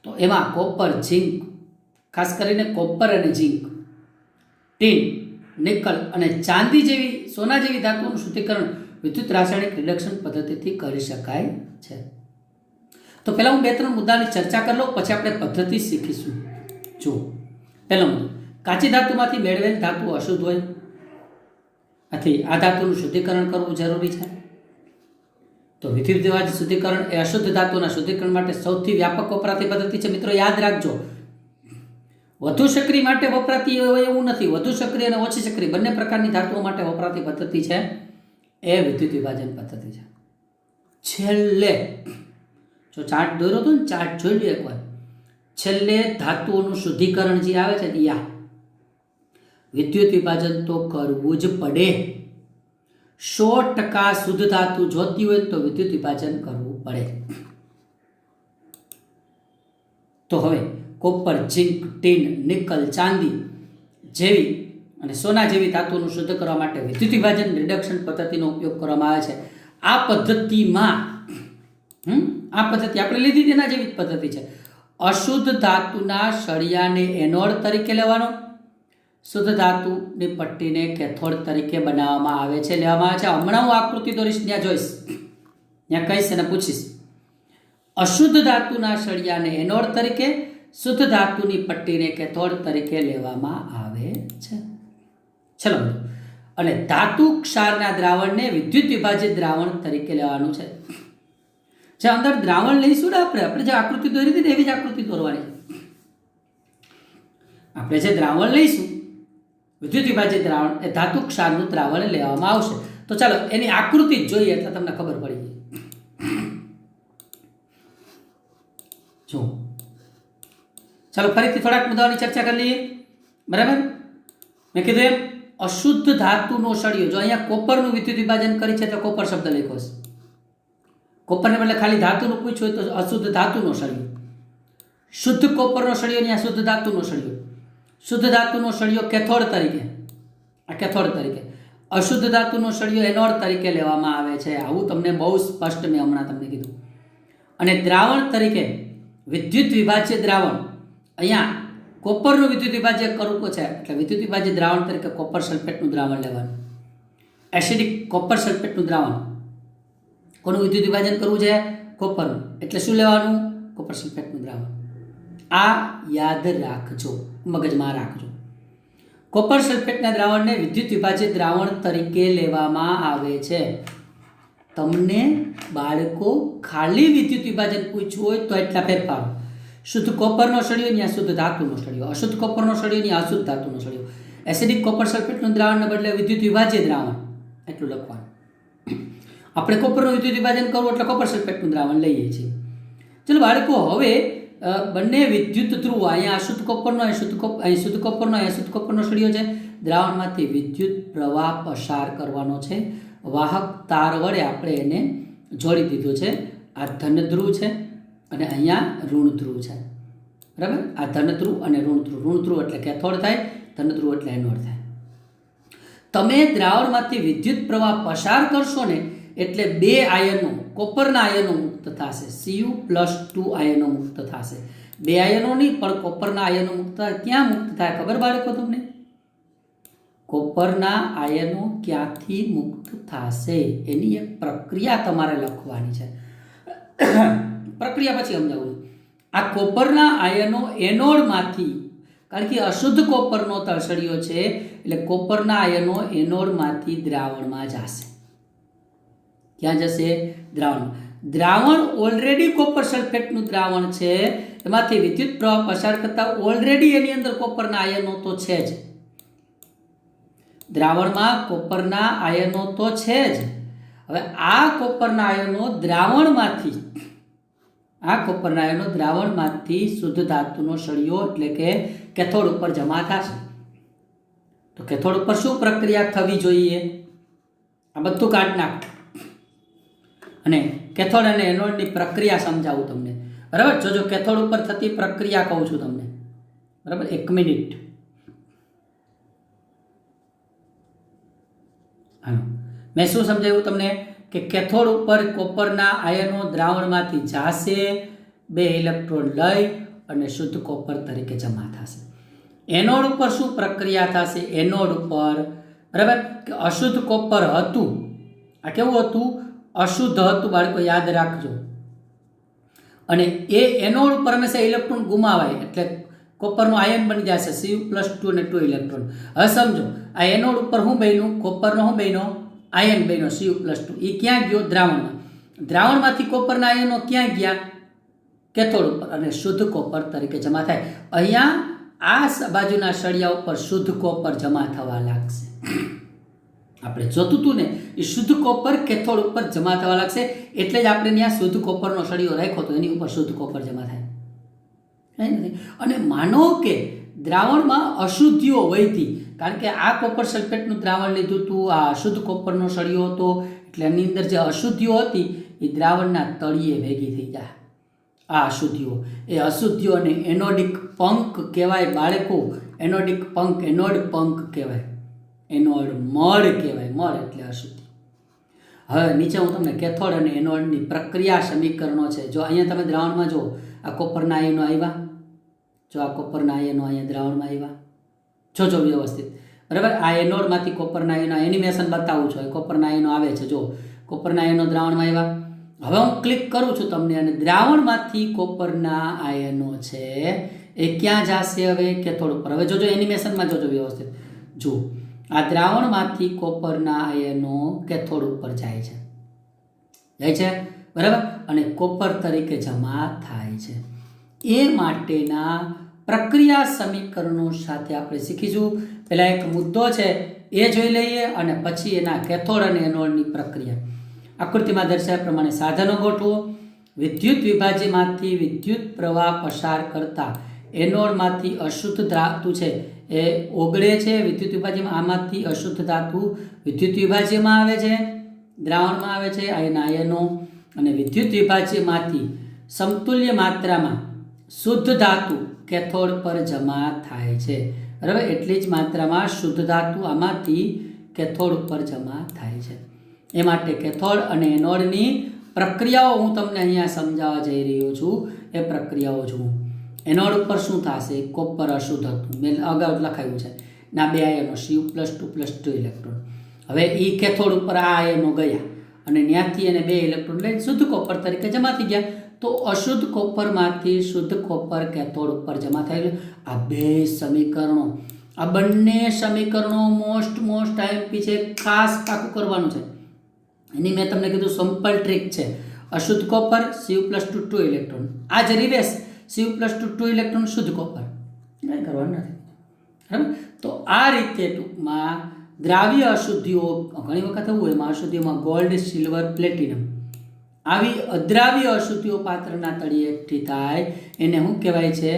તો એમાં કોપર, ઝિંક, ખાસ કરીને કોપર અને ઝિંક, ટીન, નિકલ અને ચાંદી જેવી, સોના જેવી ધાતુઓનું શુદ્ધિકરણ વિદ્યુત રાસાયણિક રિડક્શન પદ્ધતિથી કરી શકાય છે. તો પહેલાં હું 2-3 મુદ્દાની ચર્ચા કરી લઉં, પછી આપણે પદ્ધતિ શીખીશું. જુઓ, પહેલો મુદ્દો, કાચી ધાતુમાંથી મેળવેલ ધાતુ અશુદ્ધ હોય, આથી આ ધાતુનું શુદ્ધિકરણ કરવું જરૂરી છે. તો વિદ્યુત વિભાજન શુદ્ધિકરણ એ અશુદ્ધ ધાતુના શુદ્ધિકરણ માટે સૌથી વ્યાપક વપરાતી પદ્ધતિ છે. મિત્રો યાદ રાખજો, વધુ સક્રિય માટે વપરાતી હોય એવું નથી. વધુ સક્રિય અને ઓછી સક્રિય બંને પ્રકારની ધાતુઓ માટે વપરાતી પદ્ધતિ છે એ વિદ્યુત વિભાજન પદ્ધતિ છે. છેલ્લે જો ચાર્ટ દોર્યો હતો ને, ચાર્ટ જોઈ લો એકવાર. છેલ્લે ધાતુઓનું શુદ્ધિકરણ જે આવે છે ને, વિદ્યુત વિભાજન તો કરવું જ પડે. 100% શુદ્ધ ધાતુ જોતી હોય તો વિદ્યુત વિભાજન કરવું પડે. તો હવે કોપર, ઝિંક, ટીન, નિકલ, ચાંદી જેવી અને સોના જેવી ધાતુઓનું શુદ્ધ કરવા માટે વિદ્યુત વિભાજન રિડક્શન પદ્ધતિનો ઉપયોગ કરવામાં આવે છે. આ પદ્ધતિમાં આ પદ્ધતિ આપણે લીધી તેના જેવી પદ્ધતિ છે. અશુદ્ધ ધાતુના સળિયાને એનોડ તરીકે લેવાનો, શુદ્ધ ધાતુની પટ્ટીને કેથોડ તરીકે બનાવવામાં આવે છે, લેવામાં આવે છે. હમણાં હું આકૃતિ દોરીશ, ત્યાં જોઈશ, ત્યાં કહીશ અને પૂછીશ. અશુદ્ધ ધાતુના સળિયાને એનોડ તરીકે, શુદ્ધ ધાતુની પટ્ટીને કેથોડ તરીકે લેવામાં આવે છે. ચલો, અને ધાતુ ક્ષારના દ્રાવણને વિદ્યુત વિભાજિત દ્રાવણ તરીકે લેવાનું છે. જે અંદર દ્રાવણ લઈશું ને આપણે જે આકૃતિ દોરી હતી એવી જ આકૃતિ દોરવાની. આપણે જે દ્રાવણ લઈશું વિદ્યુત વિભાજિત દ્રાવણ એ ધાતુ ક્ષારનું દ્રાવણ લેવામાં આવશે. તો ચાલો એની આકૃતિ જોઈએ એટલે તમને ખબર પડી ગઈ. જો ચાલો ફરીથી થોડાક મુદ્દાઓની ચર્ચા કરી લઈએ. બરાબર, મેં કીધું એમ અશુદ્ધ ધાતુનો સળિયો, જો અહીંયા કોપરનું વિદ્યુત વિભાજન કરી છે તો કોપર શબ્દ લખ્યો છે. કોપરને બદલે ખાલી ધાતુનું પૂછ્યું હોય તો અશુદ્ધ ધાતુનો સળિયો. શુદ્ધ કોપરનો સળિયો, ત્યાં શુદ્ધ ધાતુનો સળિયો. શુદ્ધ ધાતુનો સળિયો કેથોડ તરીકે, આ કેથોડ તરીકે. અશુદ્ધ ધાતુનો સળિયો એનોડ તરીકે લેવામાં આવે છે. આવું તમને બહુ સ્પષ્ટ મેં હમણાં તમને કીધું. અને દ્રાવણ તરીકે વિદ્યુત વિભાજ્ય દ્રાવણ, અહીંયા કોપરનું વિદ્યુત વિભાજ્ય કરવું છે એટલે વિદ્યુત વિભાજ્ય દ્રાવણ તરીકે કોપર સલ્ફેટનું દ્રાવણ લેવાનું. એસિડિક કોપર સલ્ફેટનું દ્રાવણ, કોનું વિદ્યુત વિભાજન કરવું છે? કોપરનું. એટલે શું લેવાનું? કોપર સલ્ફેટનું દ્રાવણ. આ યાદ રાખજો, મગજમાં રાખજો. કોપર સલ્ફેટના દ્રાવણને વિદ્યુત વિભાજિત દ્રાવણ તરીકે લેવામાં આવે છે. તમને બાળકો ખાલી વિદ્યુત વિભાજન પૂછવું હોય તો એટલા ફેરફારો. શુદ્ધ કોપરનો સળિયો, ત્યાં શુદ્ધ ધાતુનો સળિયો. અશુદ્ધ કોપરનો સળિયો, ત્યાં અશુદ્ધ ધાતુનો સળિયો. એસિડિક કોપર સલ્ફેટનું દ્રાવણને બદલે વિદ્યુત વિભાજ્ય દ્રાવણ, એટલું લખવાનું. આપણે કોપરનું વિદ્યુત વિભાજન કરવું એટલે કોપર સલ્ફેટનું દ્રાવણ લઈએ છીએ. ચલો બાળકો, હવે બંને વિદ્યુત ધ્રુવ, અહીંયા અશુદ્ધ કોપરનો, અહીં શુદ્ધ કોપરનો, અહીંયા શુદ્ધ કોપરનો સળિયો છે. દ્રાવણમાંથી વિદ્યુત પ્રવાહ પસાર કરવાનો છે. વાહક તાર વડે આપણે એને જોડી દીધું છે. આ ધન ધ્રુવ છે અને અહીંયા ઋણ ધ્રુવ છે. બરાબર, આ ધન ધ્રુવ અને ઋણ ધ્રુવ. ઋણ ધ્રુવ એટલે કેથોડ થાય, ધન ધ્રુવ એટલે એનોડ થાય. તમે દ્રાવણમાંથી વિદ્યુત પ્રવાહ પસાર કરશો ને એટલે 2 આયનો, કોપરના આયનો મુક્ત થશે. Cu+2 આયનો મુક્ત થશે. 2 આયનો નહીં પણ કોપરના આયનો મુક્ત. ક્યાં મુક્ત થાય ખબર બાળકો તમને? કોપરના આયનો ક્યાંથી મુક્ત થશે એની એક પ્રક્રિયા તમારે લખવાની છે. પ્રક્રિયા પછી સમજાવું. આ કોપરના આયનો એનોડમાંથી, કારણ કે અશુદ્ધ કોપરનો તળસળિયો છે એટલે કોપરના આયનો એનોડમાંથી દ્રાવણમાં જશે. ક્યાં જશે? દ્રાવણમાં. દ્રાવણ ઓલરેડી કોપર સલ્ફેટનું દ્રાવણ છે, એમાંથી વિદ્યુત પ્રવાહ પસાર કરતા ઓલરેડી એની અંદર કોપરના આયનો તો છે જ. દ્રાવણમાં કોપરના આયનો તો છે જ. હવે આ કોપરના આયનો દ્રાવણમાંથી શુદ્ધ ધાતુનો સળિયો એટલે કે કેથોડ ઉપર જમા થશે. તો કેથોડ ઉપર શું પ્રક્રિયા થવી જોઈએ? આ બધું કાઢ નાખ અને કેથોડ અને એનોડની પ્રક્રિયા સમજાવું તમને. બરાબર, જો કેથોડ ઉપર થતી પ્રક્રિયા કહું છું તમને. બરાબર, 1 મિનિટ. મેં શું સમજાવ્યું તમને કે કેથોડ ઉપર કોપરના આયનો દ્રાવણમાંથી જાશે, 2 ઇલેક્ટ્રોન લઈ અને શુદ્ધ કોપર તરીકે જમા થશે. એનોડ ઉપર શું પ્રક્રિયા થશે? એનોડ ઉપર બરાબર કે અશુદ્ધ કોપર હતું. આ કેવું હતું? અશુદ્ધ હતું બાળકો, યાદ રાખજો. અને એ એનોડ ઉપર હંમેશા ઇલેક્ટ્રોન ગુમાવાય એટલે કોપરનું આયન બની જશે Cu+2 અને 2 ઇલેક્ટ્રોન. હવે સમજો, આ એનોડ ઉપર શું બન્યું? કોપરનો શું બન્યો? આયન બન્યો Cu+2. એ ક્યાં ગયો? દ્રાવણમાં. દ્રાવણમાંથી કોપરના આયનો ક્યાં ગયા? કેથોડ ઉપર અને શુદ્ધ કોપર તરીકે જમા થાય. અહીંયા આ બાજુના સળિયા ઉપર શુદ્ધ કોપર જમા થવા લાગશે. આપણે જોતું હતું ને એ શુદ્ધ કોપર કેથોડ ઉપર જમા થવા લાગશે એટલે જ આપણે ત્યાં શુદ્ધ કોપરનો સળિયો રાખ્યો હતો, એની ઉપર શુદ્ધ કોપર જમા થાય. અને માનો કે દ્રાવણમાં અશુદ્ધિઓ વહીતી, કારણ કે આ કોપર સલ્ફેટનું દ્રાવણ લીધું હતું, આ અશુદ્ધ કોપરનો સળિયો હતો એટલે એની અંદર જે અશુદ્ધિઓ હતી એ દ્રાવણના તળિયે ભેગી થઈ જાય. આ અશુદ્ધિઓ, એ અશુદ્ધિઓને એનોડિક પંક કહેવાય બાળકો. એનોડિક પંક, એનોડ પંક કહેવાય. એનોડ મળ કહેવાય. મળ એટલે અશુદ્ધિ. હવે નીચે હું તમને કેથોડ અને એનોડની પ્રક્રિયા સમીકરણો છે. જો અહીંયા તમે દ્રાવણમાં જો આ કોપરના આયનો આવ્યા, જો આ કોપરના આયનો અહીંયા દ્રાવણમાં આવ્યા, જો વ્યવસ્થિત. બરાબર, આ એનોડમાંથી કોપરના આયનો એનિમેશન બતાવું છું. કોપરના આયનો આવે છે, જો કોપરના આયનો દ્રાવણમાં આવ્યા. હવે હું ક્લિક કરું છું તમને અને દ્રાવણમાંથી કોપરના આયનો છે એ ક્યાં જશે? હવે કેથોડ ઉપર. હવે જોજો એનિમેશનમાં જોજો વ્યવસ્થિત. જો આ દ્રાવણમાંથી કોપરના આયનો કેથોડ ઉપર જાય છે. બરાબર, અને કોપર તરીકે જમા થાય છે. એ માટેના પ્રક્રિયા સમીકરણો સાથે આપણે શીખીશું. પહેલાં એક મુદ્દો છે એ જોઈ લઈએ અને પછી એના કેથોડ અને એનોડની પ્રક્રિયા. આકૃતિમાં દર્શાવ્યા પ્રમાણે સાધનો ગોઠવો. વિદ્યુત વિભાજ્યમાંથી વિદ્યુત પ્રવાહ પસાર કરતા એનોડમાંથી અશુદ્ધ ધાતુ છે એ ઓગળે છે વિદ્યુત વિભાજ્યમાં. આમાંથી અશુદ્ધ ધાતુ વિદ્યુત વિભાજ્યમાં આવે છે, દ્રાવણમાં આવે છે આયનો, અને વિદ્યુત વિભાજ્યમાંથી સમતુલ્ય માત્રામાં શુદ્ધ ધાતુ કેથોડ પર જમા થાય છે. બરાબર, એટલી જ માત્રામાં શુદ્ધ ધાતુ આમાંથી કેથોડ ઉપર જમા થાય છે. એ માટે કેથોડ અને એનોડની પ્રક્રિયાઓ હું તમને અહીંયા સમજાવવા જઈ રહ્યો છું. એ પ્રક્રિયાઓ જુઓ. એનોડ ઉપર શું થશે? કોપર અશુદ્ધ હતું, મેં અગાઉ લખાયું છે. ના 2 આયનો Cu+2+2 ઇલેક્ટ્રોન. હવે એ કેથોડ ઉપર આ આયનો ગયા અને ત્યાંથી એને 2 ઇલેક્ટ્રોન લઈને શુદ્ધ કોપર તરીકે જમા થઈ ગયા. તો અશુદ્ધ કોપરમાંથી શુદ્ધ કોપર કેથોડ ઉપર જમા થયેલું. આ 2 સમીકરણો, આ બંને સમીકરણો મોસ્ટ આઈએમપી છે. ખાસ પાકું કરવાનું છે. એની મેં તમને કીધું સિમ્પલ ટ્રીક છે. અશુદ્ધ કોપર Cu+2 ઇલેક્ટ્રોન, આ જ રિવેર્સ Cu+2 ઇલેક્ટ્રોન શુદ્ધ કોપર, કંઈ કરવાનું નથી. બરાબર, તો આ રીતે ટૂંકમાં દ્રાવ્ય અશુદ્ધિઓ ઘણી વખત એવું હોય, એમાં અશુદ્ધિઓમાં ગોલ્ડ, સિલ્વર, પ્લેટિનમ આવી અદ્રાવ્ય અશુદ્ધિઓ પાત્રના તળિયે એકઠી થાય એને શું કહેવાય છે?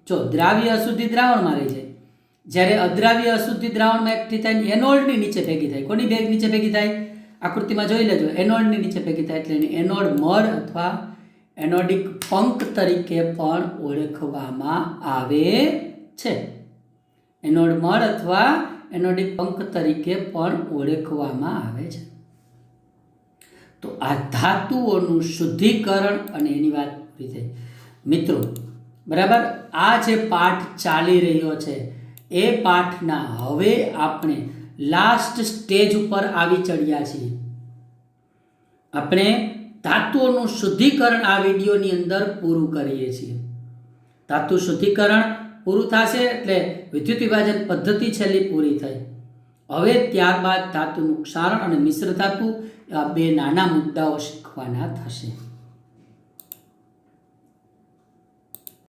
જો દ્રાવ્ય અશુદ્ધિ દ્રાવણમાં રહી જાય, જ્યારે અદ્રાવ્ય અશુદ્ધિ દ્રાવણમાં એકઠી થાય એનોડની નીચે ભેગી થાય. કોની બેગ નીચે ભેગી થાય? આકૃતિમાં જોઈ લેજો, એનોડની નીચે ભેગી થાય એટલે એને એનોડ મળ અથવા એનોડિક પંક તરીકે પણ ઓળખવામાં આવે છે. એનોડ મળ અથવા એનોડિક પંક તરીકે પણ ઓળખવામાં આવે છે. તો આ ધાતુઓનું શુદ્ધિકરણ અને એની વાત પૂરી થઈ. મિત્રો બરાબર, આ જે પાઠ ચાલી રહ્યો છે એ પાઠના હવે આપણે લાસ્ટ સ્ટેજ ઉપર આવી ચડ્યા છીએ. આપણે ધાતુઓનું શુદ્ધિકરણ આ વિડીયોની અંદર પૂરું કરીએ છીએ. ધાતુ શુદ્ધિકરણ પૂરું થશે એટલે વિદ્યુત વિભાજન પદ્ધતિ છેલ્લી પૂરી થઈ. હવે ત્યારબાદ ધાતુનું ક્ષારણ અને મિશ્ર ધાતુ આ બે નાના મુદ્દાઓ શીખવાના થશે.